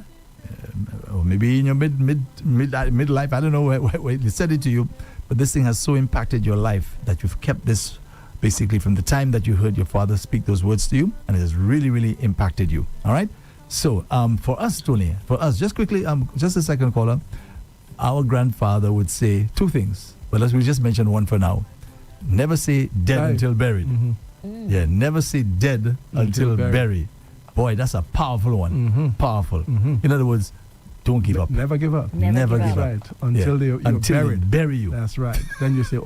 or maybe in your midlife. I don't know where he said it to you, but this thing has so impacted your life that you've kept this basically from the time that you heard your father speak those words to you, and it has really, really impacted you. All right. So for us, Tony, just quickly, just a second caller, our grandfather would say two things, but we'll just mention one for now. Never say dead Right. until buried. Mm-hmm. Yeah, never say dead until buried. buried. Boy, that's a powerful one. Mm-hmm. Powerful. Mm-hmm. In other words, don't give up. Never give up. Never give give up. up. Right. Until you're until buried. they bury you. That's right. Then you say,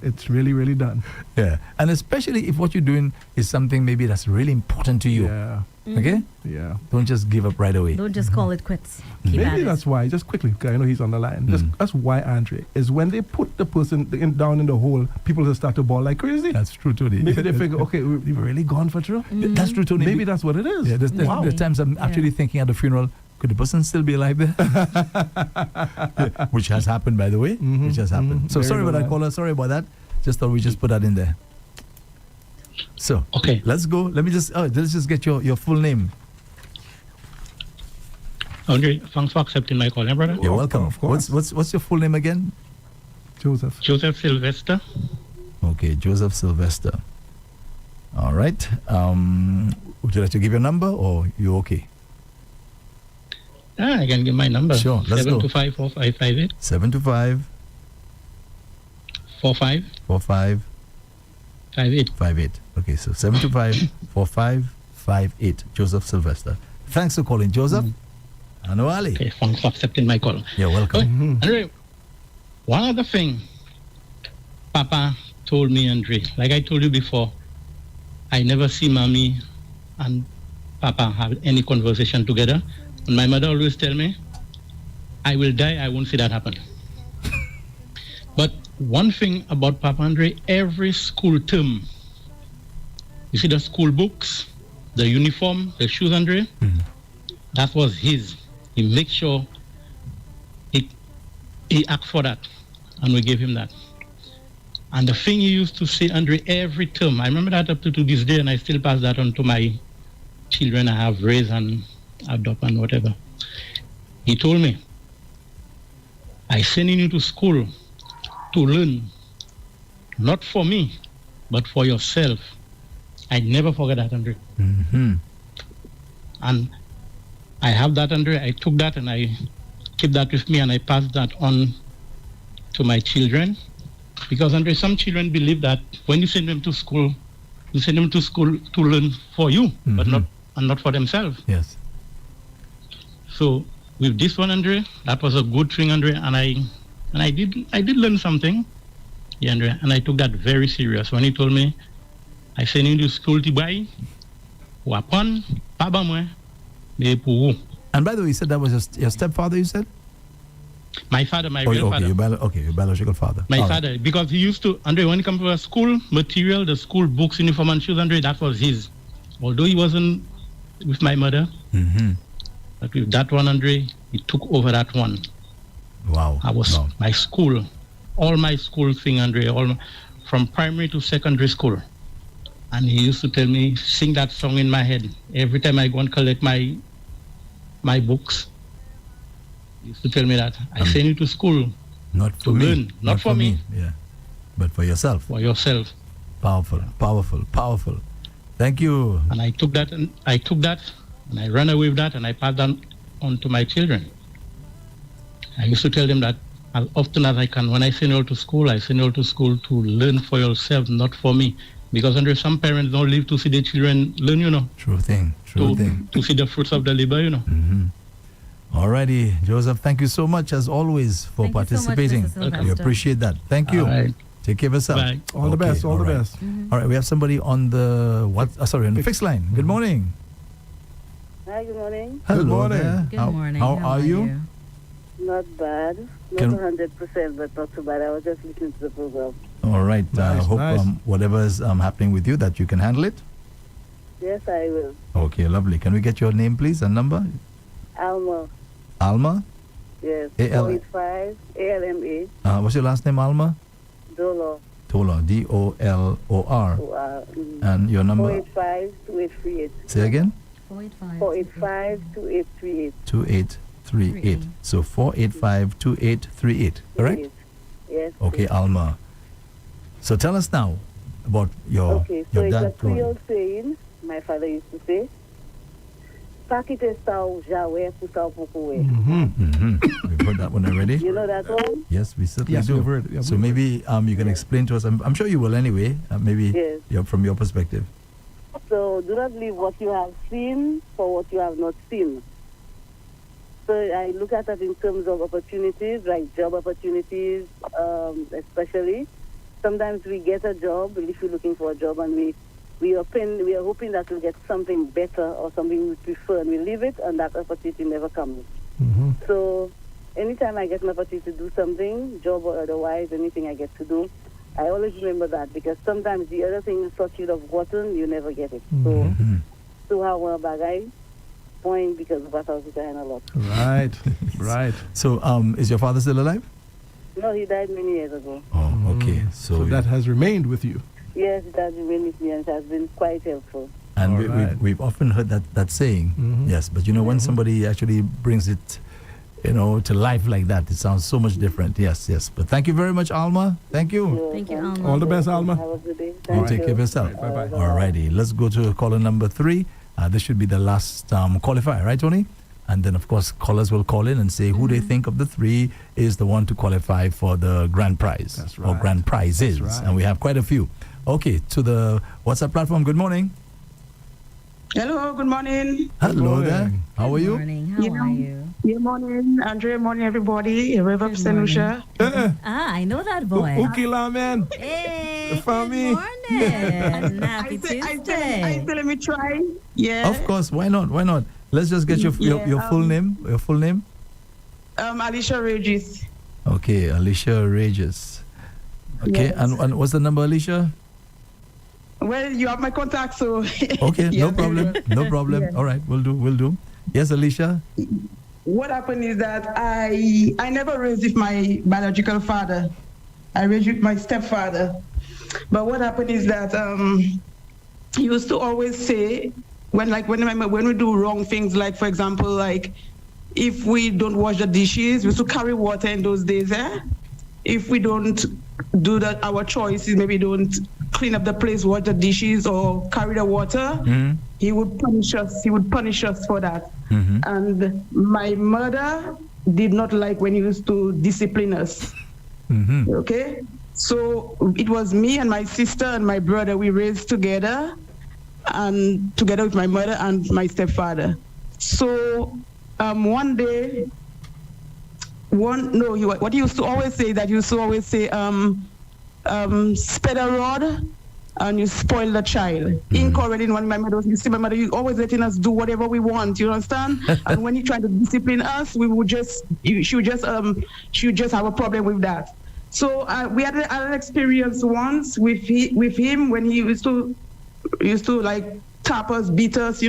it's really, really done. Yeah. And especially if what you're doing is something maybe that's really important to you. Yeah. Okay? Yeah. Don't just give up right away. Don't just call it quits. Keep at Maybe it. that's why, just quickly, 'cause I know he's on the line. That's why, Andre, is when they put the person down in the hole, people just start to ball like crazy. That's true, Tony. Maybe they figure, okay, we've really gone for true. That's true, Tony. Maybe that's what it is. Yeah, there's times I'm actually thinking at the funeral, could the person still be alive there? Yeah, which has happened, by the way. Mhm, Which has happened. mhm. So Very sorry good, about that, man. caller. Sorry about that. Just thought we just put that in there. So Okay. let's go. Let's just get your full name. Andre, thanks for accepting my call, brother. You're welcome. Of course. What's your full name again? Joseph. Joseph Sylvester. Okay, Joseph Sylvester. All right. Would you like to give your number, or you okay? I can give my number. Sure, let's go. 725-4558. 725 45 45 58. 58. Okay, so 725 4558. Joseph Sylvester. Thanks for calling, Joseph. Anuali. Okay, thanks for accepting my call. You're welcome. Andre, one other thing Papa told me, Andre, like I told you before, I never see Mommy and Papa have any conversation together. And my mother always tell me, I will die, I won't see that happen. But one thing about Papa Andre, every school term, you see the school books, the uniform, the shoes, Andre, that was his. He make sure he asked for that, and we gave him that. And the thing he used to say, Andre, every term, I remember that up to this day, and I still pass that on to my children I have raised and adopt and whatever. He told me, I sending you to school to learn, not for me, but for yourself. I never forget that, Andre. Mm-hmm. And I have that, Andre. I took that and I keep that with me, and I passed that on to my children. Because, Andre, some children believe that when you send them to school, you send them to school to learn for you, but not for themselves. Yes. So with this one, Andre, that was a good thing, Andre, and I did learn something, yeah, Andre, and I took that very serious. When he told me, I send you to school to buy, wapon, paba mwe, me pou. And by the way, you said that was your stepfather, you said? My father, my Oh, real okay, father. your biological father. My All right. father, because he used to, Andre, when it comes to the school material, the school books, uniform and shoes, Andre, that was his. Although he wasn't with my mother, Mm-hmm. but with that one, Andre, he took over that one. Wow. I was Wow. my school, all my school thing, Andre, from primary to secondary school. And he used to tell me, sing that song in my head. Every time I go and collect my books, he used to tell me that, I send you to school Not for to me. learn, not for me. Yeah. But for yourself. for yourself. Powerful, powerful, powerful. Thank you. And I took that and I ran away with that, and I passed that on to my children. I used to tell them that as often as I can, when I send you all to school, I send you all to school to learn for yourself, not for me. Because under some parents don't live to see their children learn, True thing. True thing. to see the fruits of the labor, Mm-hmm. Alrighty, Joseph, thank you so much as always for Thank you so much, participating. Mr. Sylvester. We appreciate that. Thank you. All right. Take care of yourself. Bye. All the best. All the right. best. All right, we have somebody on the on the fixed line. Good morning. Hi, good morning. Hello Good morning. there. Good How, morning. How are you? Not bad. Not Can- 100%, but not too bad. I was just listening to the program. All right. I Nice, hope nice. whatever is happening with you that you can handle it. Yes, I will. Okay, lovely. Can we get your name, please, and number? Alma. Alma. Yes. A-L- 485 ALMA. What's your last name, Alma? Dolo. Dolor. DOLOR. And your number? 485 2838. Say again. 485. 485 2838. 2838. So 4852838. Correct? Yes. Okay, Alma. So tell us now about your Okay, so your it's a dad. Creole saying my father used to say, Pakite sao jawe kusao pukuwe. We've heard that one already. You know that one? Yes, we certainly Yes, do. we've heard it. Yeah, So we've maybe you can explain to us. I'm sure you will anyway. Maybe Yes. from your perspective. So do not believe what you have seen for what you have not seen. So I look at that in terms of opportunities, like job opportunities, especially. Sometimes we get a job, if you're looking for a job, and we are hoping that we'll get something better or something we prefer, and we leave it, and that opportunity never comes. So anytime I get an opportunity to do something, job or otherwise, anything I get to do, I always remember that, because sometimes the other thing is such of gotten, you never get it. So how bagay point because of what I was behind a lot. Right. Right. So is your father still alive? No, he died many years ago. Oh, okay. So that has remained with you. Yes, it has been with me and it has been quite helpful. And All right. we've often heard that saying. Yes, but when somebody actually brings it, to life like that, it sounds so much different. Yes. But thank you very much, Alma. Thank you. Thank you, Alma. All the best, Alma. Have a good day. You Thank take care of yourself. Bye-bye. Alrighty, let's go to caller number 3. This should be the last qualifier, right, Tony? And then, of course, callers will call in and say who they think of the 3 is the one to qualify for the grand prize. That's Or right. grand prizes. That's right. And we have quite a few. Okay, to the WhatsApp platform. Good morning. Hello, good morning. Hello morning. there. How are Good you? morning. How are you? Good morning, Andre. Morning, everybody. Rev-Up Good Slu. morning. I know that boy. Ukila, man. Hey, The family. good morning. Happy I Tuesday. say, let me try. Yeah. Of course. Why not? Let's just get your full name. Your full name. Alicia Regis. Okay, Alicia Regis. Okay, Yes. and what's the number, Alicia? Well, you have my contact, so. Okay, Yeah, no problem. No problem. Yeah. All right, we'll do. Yes, Alicia. What happened is that I never raised with my biological father. I raised with my stepfather. But what happened is that he used to always say when we do wrong things, like for example, like if we don't wash the dishes, we used to carry water in those days, If we don't do that, our choices, maybe don't clean up the place, wash the dishes, or carry the water, he would punish us. He would punish us for that. And my mother did not like when he used to discipline us. Okay, so it was me and my sister and my brother. We raised together, and together with my mother and my stepfather. So one day. What he used to always say, spare a rod and you spoil the child. Incorrectly, when my mother was always letting us do whatever we want, you understand? And when he tried to discipline us, she would just have a problem with that. So we had an experience once with him when he used to like tap us, beat us,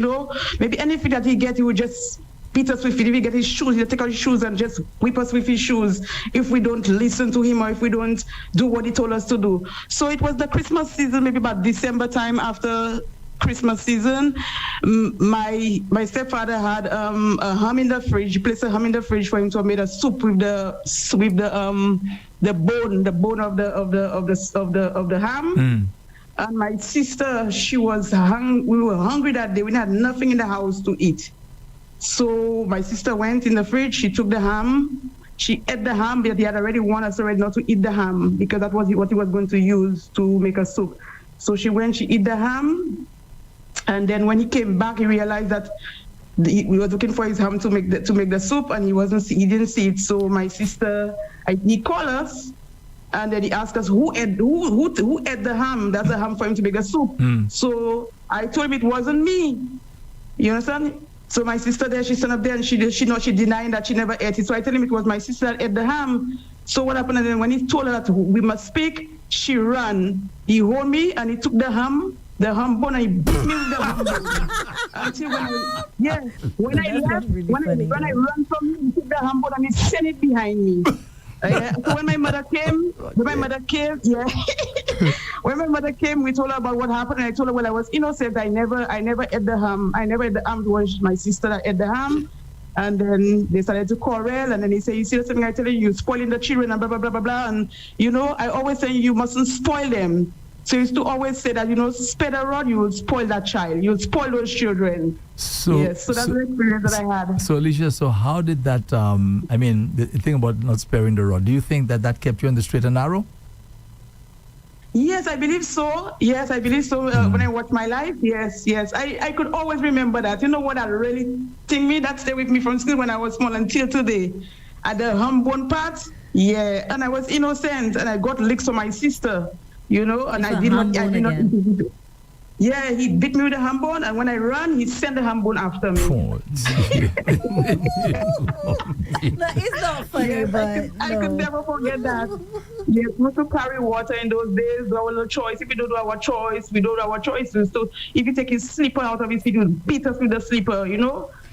maybe anything that he get, he would just beat us with it. If he get his shoes, he'll take out his shoes and just whip us with his shoes if we don't listen to him or if we don't do what he told us to do. So it was the Christmas season, maybe about December time after Christmas season. My stepfather had a ham in the fridge. He placed a ham in the fridge for him to have made a soup with the bone of the ham. And my sister, we were hungry that day. We had nothing in the house to eat. So my sister went in the fridge, she took the ham, she ate the ham, but he had already warned us already not to eat the ham because that was what he was going to use to make a soup. So she ate the ham, and then when he came back, he realized that we were looking for his ham to make the soup, and he didn't see it. So my sister, he called us, and then he asked us who ate the ham. That's the ham for him to make the soup. So I told him it wasn't me. You understand? So my sister there, she stand up there and she denying that she never ate it. So I tell him it was my sister that ate the ham. So what happened? And then when he told her that we must speak, she ran. He hold me and he took the ham bone, and he beat me with the ham bone. Until when I run from him, he took the ham bone and he sent it behind me. So when my mother came, when my mother came, we told her about what happened, and I told her, well, I was innocent. I never ate the ham. I never ate the ham. It was my sister that ate the ham. And then they started to quarrel, and then he said, you see something I tell you, you're spoiling the children, and blah, blah, blah, blah, blah. And, I always say you mustn't spoil them. So he used to always say that, spare the rod, you will spoil that child. You'll spoil those children. So that's the experience that I had. So, Alicia, how did that, the thing about not sparing the rod, do you think that kept you on the straight and narrow? Yes, I believe so. When I watch my life, yes. I could always remember that. You know what, that really thing me, that stayed with me from school when I was small until today. At the ham bone part, and I was innocent, and I got licks from my sister. And I did not eat it. Yeah, he beat me with a ham bone, and when I ran, he sent the ham bone after me. That is not funny, but I could never forget that. Yes, we used to carry water in those days. There was no choice. If we don't do our choice, we don't do our choices. So if you take his slipper out of his feet, he would beat us with the slipper,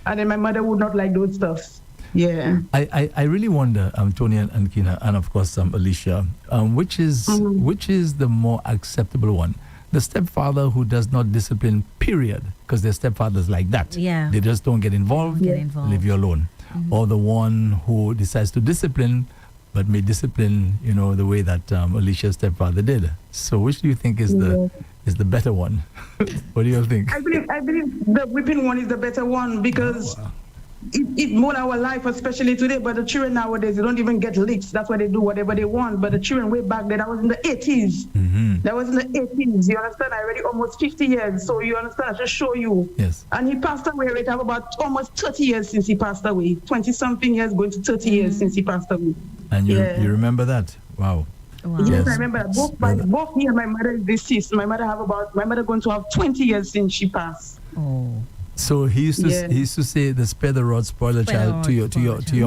And then my mother would not like those stuffs. Yeah. I really wonder, Tony and Keena, and of course Alicia, which is the more acceptable one? The stepfather who does not discipline, period, because their stepfathers like that. Yeah. They just don't get involved. Leave you alone. Or the one who decides to discipline, but may discipline, the way that Alicia's stepfather did. So which do you think is the better one? What do you think? I believe the whipping one is the better one, because it mold our life, especially today. But the children nowadays, they don't even get licks. That's why they do whatever they want. But the children way back then, that was in the 80s. That was in the 80s. You understand? I already almost 50 years. So you understand? I just show you. Yes. And he passed away. Right? I have about almost 30 years since he passed away. 20-something years, going to 30 years since he passed away. And you remember that? Wow. Yes, I remember. Both me and my mother is deceased. My mother going to have 20 years since she passed. Oh. So he used to say the spare the rod, spoil the child to your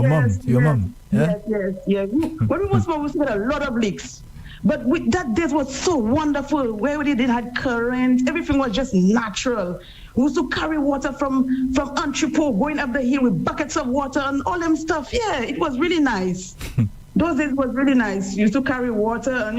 mom. Yeah? Yes. When we were small, we had a lot of leaks. But that days was so wonderful. Where they had current, everything was just natural. We used to carry water from Entrepot, going up the hill with buckets of water and all them stuff. Yeah, it was really nice. Those days was really nice. We used to carry water and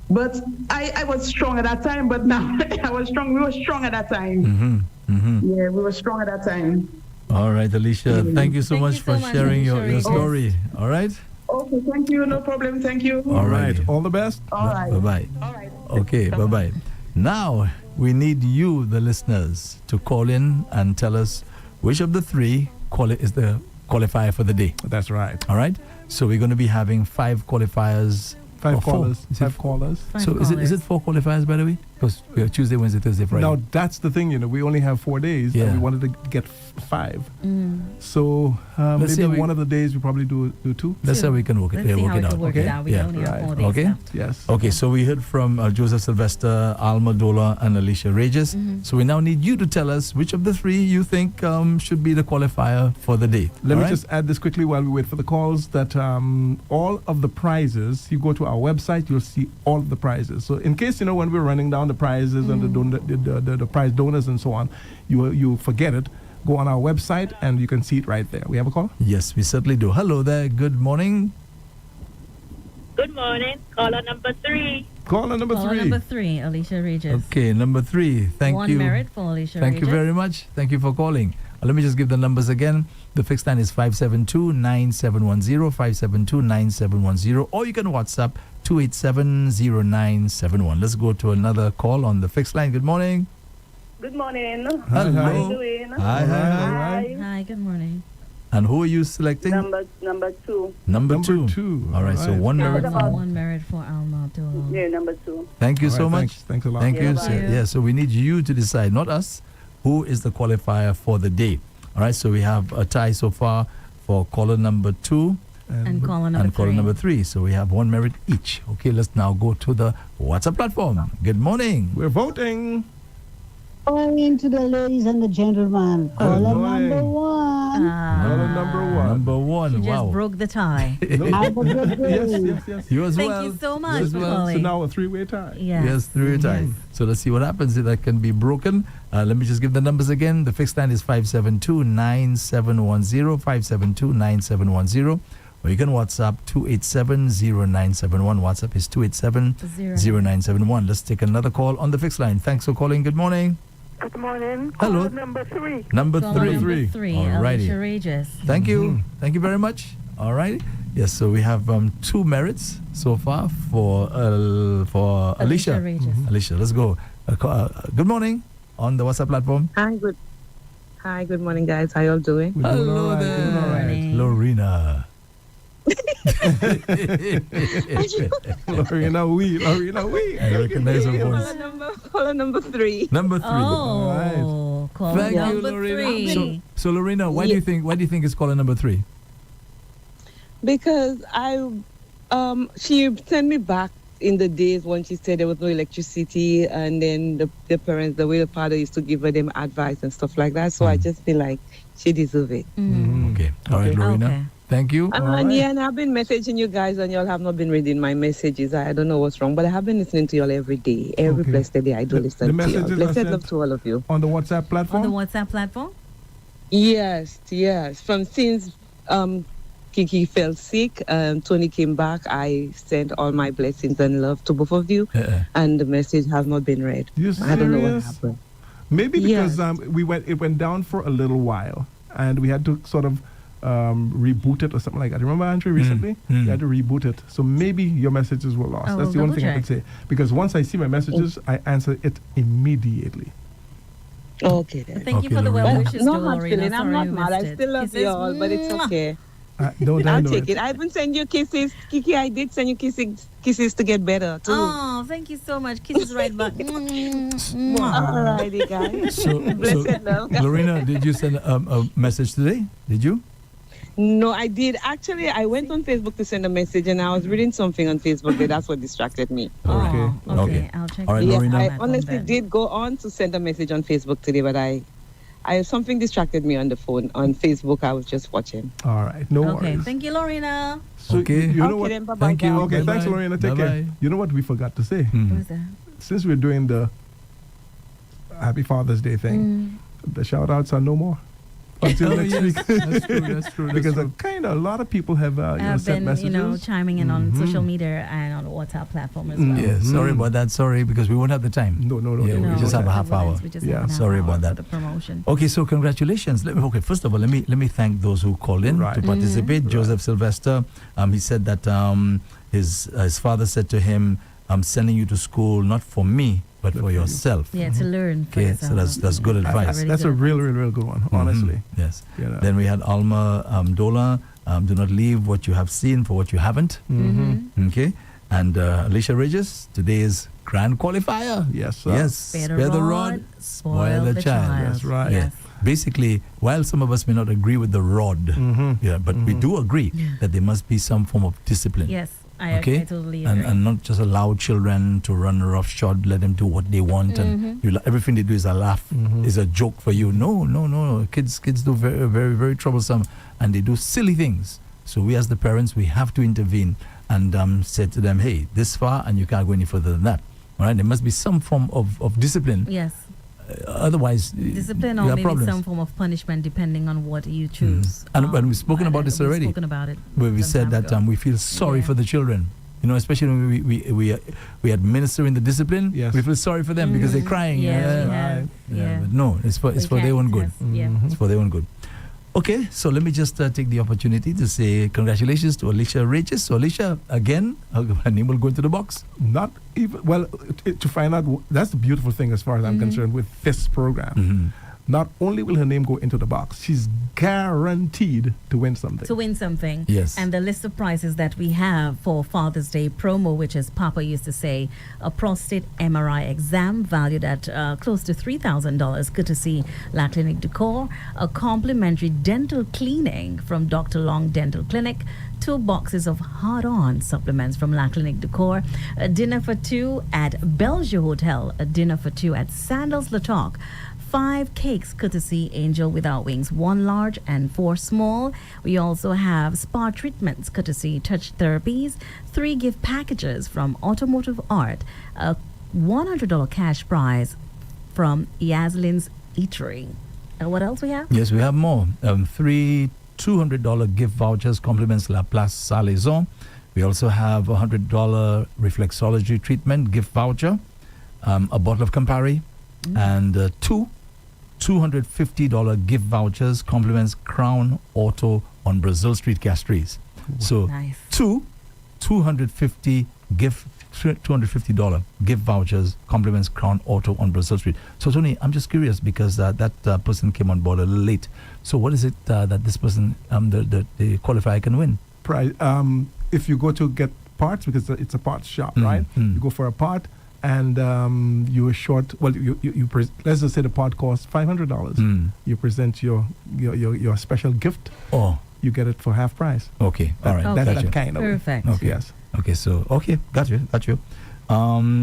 but I was strong at that time, but now I was strong. We were strong at that time. Yeah, we were strong at that time. All right, Alicia, thank you so much for sharing your story. All right? Okay, thank you. No problem. Thank you. All right. All the best. All right. Bye-bye. All right. Okay, bye-bye. Now, we need you, the listeners, to call in and tell us which of the three is the qualifier for the day. That's right. All right? So we're going to be having 5 qualifiers. Five callers. So is it 4 qualifiers, by the way? Because we have Tuesday, Wednesday, Thursday, Friday. Now, that's the thing, we only have 4 days, and we wanted to get 5. So maybe one of the days we probably do 2. Let's see how we can work it out. Okay? We only have 4 days. Okay? Left. Yes. Okay, so we heard from Joseph Sylvester, Alma Dola, and Alicia Regis. So we now need you to tell us which of the 3 you think should be the qualifier for the day. Let me just add this quickly while we wait for the calls, that all of the prizes, you go to our website, you'll see all of the prizes. So in case, when we're running down the prizes and the prize donors and so on, you forget it, go on our website and you can see it right there. We have a call? Yes, we certainly do. Hello there. Good morning. Good morning. Caller number 3. Caller number 3, Alicia Regis. Okay, number 3. Thank you. 1 merit for Alicia Regis. Thank you very much. Thank you for calling. Let me just give the numbers again. The fixed line is 572-9710, 572-9710, or you can WhatsApp 287-0971. Let's go to another call on the fixed line. Good morning. Good morning. Hello. How are you doing? Hi, good morning. And who are you selecting? Number 2. Number two. All right, so 1 merit. 1 merit for Alma Dola. Yeah, number 2. Thank you so much. Thanks a lot. Thank you. bye. So, so we need you to decide, not us, who is the qualifier for the day. All right, so we have a tie so far for caller number 2 And caller number and caller 3. number 3. So we have 1 merit each. Okay, let's now go to the WhatsApp platform. Good morning. We're voting. Morning to the ladies and the gentlemen. Caller morning. number 1. Caller number 1. Number 1. You Wow. just broke the tie. Have a good day. Yes. You as Thank well. you so You much as for well. calling. So now a 3-way tie. Yes, 3-way tie. So let's see what happens if that can be broken. Let me just give the numbers again. The fixed line is 572-9710, 572-9710. Or you can WhatsApp 287-0971. WhatsApp is 287-0971. Let's take another call on the fixed line. Thanks for calling. Good morning. Good morning. Hello. Caller number 3. Number Caller 3. number 3. Alrighty. Alicia Regis. Thank you. Thank you very much. All right. Yes, so we have 2 merits so far for Alicia. Regis. Alicia, let's go. Good morning on the WhatsApp platform. Hi, good morning, guys. How y'all doing? Hello there. Lorena. Lorena, we. I recognize her voice. Caller number 3. Number 3. Oh, All caller Thank you, number Lorena. 3. So Lorena, why do you think it's caller number 3? Because she sent me back in the days when she said there was no electricity, and then the parents, the way the father used to give her them advice and stuff like that. So I just feel like she deserves it. Okay. All right, Lorena. Okay. Thank you. And yeah, and I've been messaging you guys, and y'all have not been reading my messages. I don't know what's wrong, but I have been listening to y'all every day. Every blessed day I do listen to y'all. messages are Blessed sent love to all of you. On the WhatsApp platform? On the WhatsApp platform? Yes. From since Kiki fell sick, Tony came back, I sent all my blessings and love to both of you, and the message has not been read. You I don't know what serious? happened. Maybe because Yes. it went down for a little while, and we had to sort of reboot it or something like that. Remember, Andrew, recently? We had to reboot it. So maybe your messages were lost. Oh, That's the only thing I double can say. Because once I see my messages, I answer it immediately. Okay, then. Thank you for the Lorena. well wishes, No to hard Lorena. feeling. I'm Sorry not you mad. I missed it. still love Kisses. you all, but it's okay. Don't I I'll know take it. I even send you kisses. Kiki, I did send you kisses to get better, too. Oh, thank you so much. Kisses right back. Alrighty, guys. So, Blessed love. Lorena, did you send a message today? Did you? No, I did. Actually, I went on Facebook to send a message, and I was reading something on Facebook. That's what distracted me. Oh, Okay. okay. I'll check. All right, the Yes, Lorena. I platform honestly then. did go on to send a message on Facebook today, but I something distracted me on the phone. On Facebook, I was just watching. All right, no Okay. worries. Thank you, Lorena. So Okay. you know Okay, what? then, bye-bye, Thank you. guys. Okay, thanks, Bye-bye. Lorena. Take care. Bye-bye. You know what we forgot to say? Who's that? Since we're doing the Happy Father's Day thing, the shout outs are no more. Until Oh, next yes. week. That's true. That's true. Because true. a lot of people have I've sent been, messages. chiming in on social media and on the WhatsApp platform as well. Yeah, sorry about that. Sorry, because we won't have the time. No. Yeah, we just have a half hour. We just Yeah, have a half sorry hour about for that. the promotion. Okay, so congratulations. First of all, let me thank those who called in Right. to participate. Joseph Sylvester, he said that his father said to him, "I'm sending you to school not for me, but for yourself." Yeah, to learn. For Okay, so yourself. that's good advice. Really That's a good real good one, honestly. Yes. You know. Then we had Alma Dola. Do not leave what you have seen for what you haven't. Okay. And Alicia Regis, today's grand qualifier. Yes, sir. Yes. Spare the rod, spoil the child. That's right. Yes. Basically, while some of us may not agree with the rod, but we do agree that there must be some form of discipline. Yes, I totally agree. And not just allow children to run roughshod, let them do what they want, and everything they do is a laugh, is a joke for you. No. Kids do very, very, very troublesome, and they do silly things. So we as the parents, we have to intervene and say to them, hey, this far, and you can't go any further than that. All right, there must be some form of discipline. Yes. Otherwise, Discipline you or have maybe problems. some form of punishment depending on what you choose. And we've spoken about this already. We've spoken about it. Where we some said time that ago. we feel sorry Yeah. for the children. Especially when we administer in the discipline, Yes. we feel sorry for them because they're crying. But no, it's for their own good. It's for their own good. Okay, so let me just take the opportunity to say congratulations to Alicia Regis. So Alicia, again, her name will go into the box. Not even, well, to find out, that's the beautiful thing as far as I'm concerned with this program. not only will her name go into the box, she's guaranteed to win something. To win something. Yes. And the list of prizes that we have for Father's Day promo, which is Papa used to say, a prostate MRI exam valued at close to $3,000, courtesy La Clinique Decor, a complimentary dental cleaning from Dr. Long Dental Clinic, 2 boxes of hard-on supplements from La Clinique Decor, a dinner for 2 at Belgium Hotel, a dinner for 2 at Sandals Le Talk, 5 cakes courtesy Angel Without Wings, 1 large and 4 small. We also have spa treatments courtesy Touch Therapies, 3 gift packages from Automotive Art, a $100 cash prize from Yaslin's Eatery. And what else we have? Yes, we have more. 3 $200 gift vouchers compliments La Place Salaison. We also have a $100 reflexology treatment gift voucher, a bottle of Campari, and 2 $250 gift vouchers compliments Crown Auto on Brazil Street, Castries. So Nice. 2 $250 $250 gift vouchers compliments Crown Auto on Brazil Street. So Tony, I'm just curious because that person came on board a little late. So what is it that this person, the qualifier, can win? If you go to get parts, because it's a parts shop, right? You go for a part, and you are short. Well, let's just say the part costs $500. You present your special gift. Oh, you get it for half price. Okay, all right. That kind of Perfect. Okay. Yes. Okay, so got you.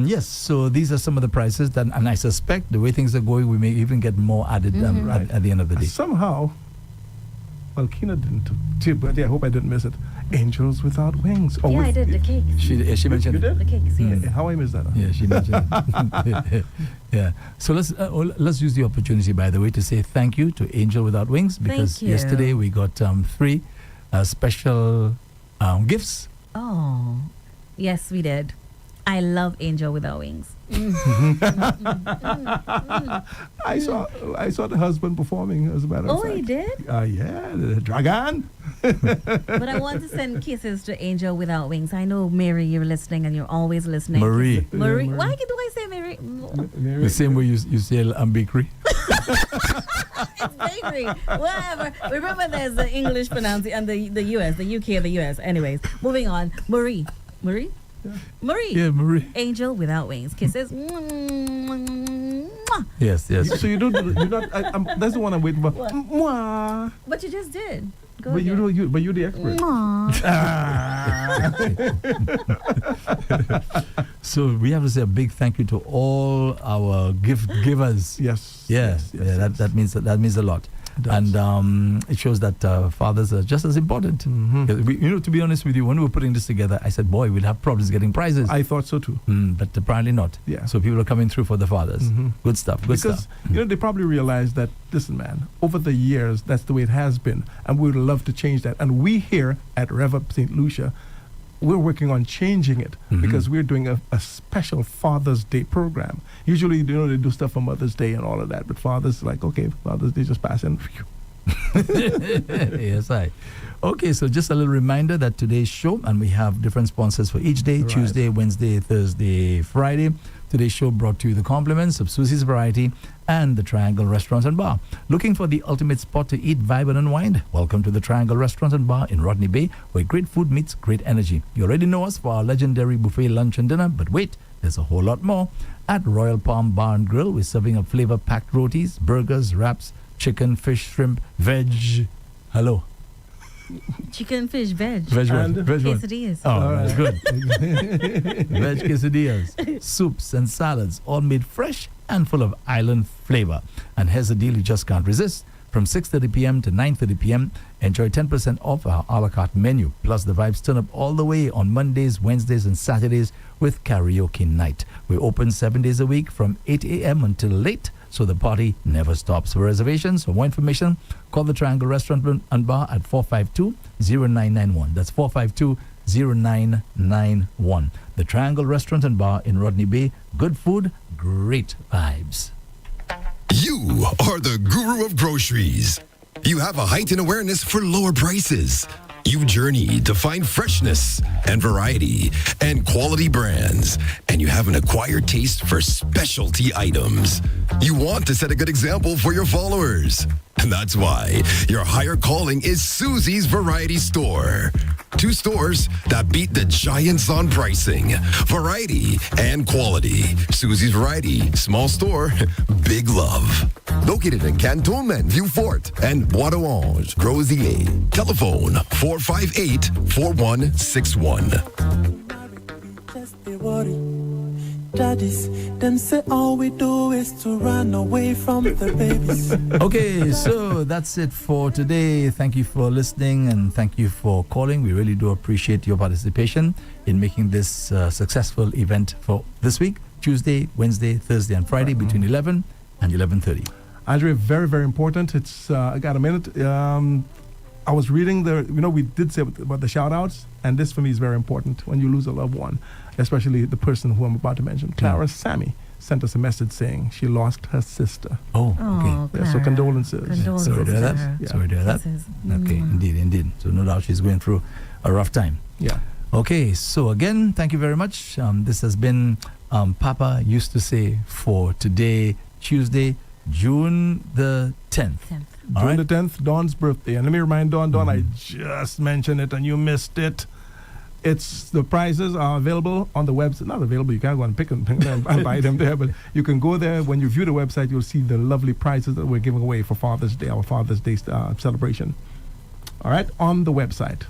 Yes, so these are some of the prices that, and I suspect the way things are going, we may even get more added at the end of the day. Somehow, well, Keena didn't too, but I hope I didn't miss it. Angels Without Wings. Yeah, I did the cakes. She mentioned You did? The cakes, yes. How I missed that? Yeah, she mentioned it. Yeah. So let's use the opportunity, by the way, to say thank you to Angel Without Wings, because Thank you. yesterday we got 3 special gifts. Oh, yes, we did. I love Angel Without Wings. I saw the husband performing, as a matter of Oh, fact. he did? Yeah, the dragon. But I want to send kisses to Angel Without Wings. I know, Mary, you're listening and you're always listening. Marie. Marie. Yeah, Why do I say Mary? The same way you say bakery. It's bakery. Whatever. Remember, there's the English pronunciation and the US, the UK and the US. Anyways, moving on. Marie. Marie? Marie. Yeah, Marie. Angel Without Wings. Kisses. Yes. So you don't. That's the one I'm waiting for. What? Mwah. But you just did. Go But again. you're the expert. So we have to say a big thank you to all our gift givers. Yes. Yes. That means a lot. does. And it shows that fathers are just as important. To be honest with you, when we were putting this together, I said, boy, we'll have problems getting prizes. I thought so too. But apparently not. Yeah. So people are coming through for the fathers. Good stuff. Good Because, stuff. they probably realize that, listen, man, over the years, that's the way it has been. And we would love to change that. And we here at Rev-Up St. Lucia, we're working on changing it because we're doing a special Father's Day program. Usually, they do stuff for Mother's Day and all of that, but Father's like, okay, Father's Day just passing. Yes, I. Okay, so just a little reminder that today's show, and we have different sponsors for each day, Right. Tuesday, Wednesday, Thursday, Friday. Today's show brought to you the compliments of Susie's Variety and the Triangle Restaurant and Bar. Looking for the ultimate spot to eat, vibe, and unwind? Welcome to the Triangle Restaurant and Bar in Rodney Bay, where great food meets great energy. You already know us for our legendary buffet lunch and dinner, but wait, there's a whole lot more. At Royal Palm Bar and Grill, we're serving up flavor-packed rotis, burgers, wraps, chicken, fish, shrimp, veg. Hello. Chicken, fish, veg. Veg what? And Veg what? Quesadillas. Oh, that's good. Veg quesadillas, soups and salads, all made fresh and full of island flavor. And here's a deal you just can't resist. From 6:30 p.m. to 9:30 p.m., enjoy 10% off our a la carte menu. Plus, the vibes turn up all the way on Mondays, Wednesdays, and Saturdays with karaoke night. We're open 7 days a week from 8 a.m. until late, so the party never stops. For reservations or more information, call the Triangle Restaurant and Bar at 452-0991. That's 452-0991. The Triangle Restaurant and Bar in Rodney Bay. Good food, great vibes. You are the guru of groceries. You have a heightened awareness for lower prices. You journey to find freshness and variety and quality brands. and you have an acquired taste for specialty items. You want to set a good example for your followers. And that's why your higher calling is Susie's Variety Store. 2 stores that beat the giants on pricing, variety, and quality. Susie's Variety, small store, big love. Located in Cantonment, Vieux Fort, and Bois d'Orange, Gros-Islet. Telephone 458-4161. Just they worry. Daddies, them say all we do is to run away from the babies. Okay, so that's it for today. Thank you for listening and thank you for calling. We really do appreciate your participation in making this successful event for this week, Tuesday, Wednesday, Thursday, and Friday between 11 and 11:30. Andre, very, very important. It's, I got a minute. I was reading we did say about the shout outs, and this for me is very important when you lose a loved one, especially the person who I'm about to mention. Clara Sammy sent us a message saying she lost her sister. Oh, okay. Yeah, so condolences. Sorry to hear that. Yeah. Sorry to hear that. Okay, indeed. So no doubt she's going through a rough time. Yeah. Okay, so again, thank you very much. This has been Papa Used to Say for today, Tuesday, June the 10th. June the 10th, Dawn's birthday. And let me remind Dawn, I just mentioned it and you missed it. The prizes are available on the website. Not available, you can't go and pick them and buy them there, but you can go there. When you view the website, you'll see the lovely prizes that we're giving away for Father's Day, our Father's Day celebration. All right, on the website.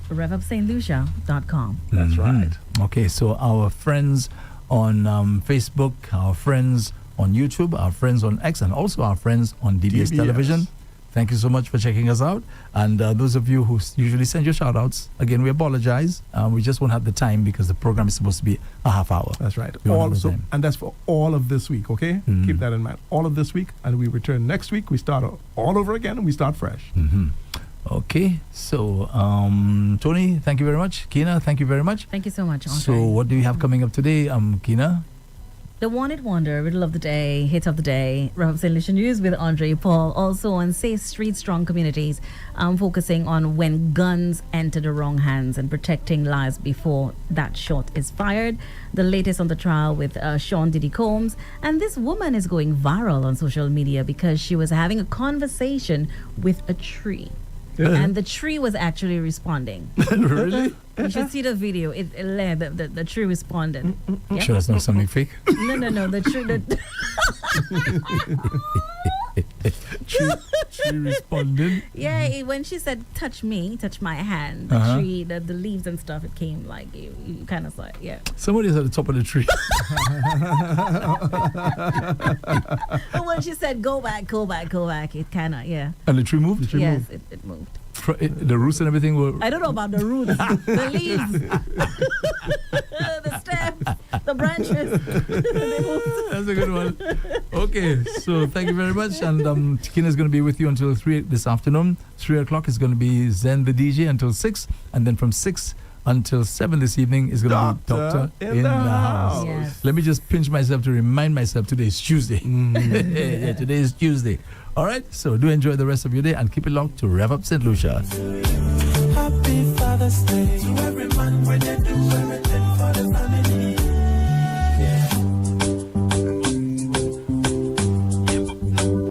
RevUpSt.Lucia.com. That's right. Okay, so our friends on Facebook, our friends on YouTube, our friends on X, and also our friends on DBS Television. Thank you so much for checking us out. And those of you who usually send your shout outs, again, we apologize. We just won't have the time because the program is supposed to be a half hour. That's right. And that's for all of this week, okay? Keep that in mind. All of this week, and we return next week. We start all over again, and we start fresh. Okay, so Tony, thank you very much. Keena, thank you very much. Thank you so much, Andre. So what do you have coming up today, Keena? The Wanted Wonder, Riddle of the Day, Hit of the Day, Rev-Up St. Lucia News with Andre Paul. Also on Safe Street Strong Communities, focusing on when guns enter the wrong hands and protecting lives before that shot is fired. The latest on the trial with Sean Diddy Combs. And this woman is going viral on social media because she was having a conversation with a tree. And the tree was actually responding. Really? You should see the video. The tree responded. Yeah? Sure, that's not something fake. No. The tree. Tree responded. Yeah, when she said "touch me," touch my hand, the tree, the leaves and stuff, it came like you kind of saw it. Yeah. Somebody's at the top of the tree. And when she said "go back," it kind of And the tree moved. Yes, it moved. The roots and everything were. I don't know about the roots, the leaves, the stems, the branches. That's a good one. Okay, so thank you very much. And Keena is going to be with you until 3 this afternoon. 3 o'clock is going to be Zen the DJ until 6. And then from 6 until 7 this evening is going to be Doctor in the House. Yes. Let me just pinch myself to remind myself today is Tuesday. Yeah, today is Tuesday. All right, so do enjoy the rest of your day and keep it locked to Rev Up St. Lucia. Happy Father's Day.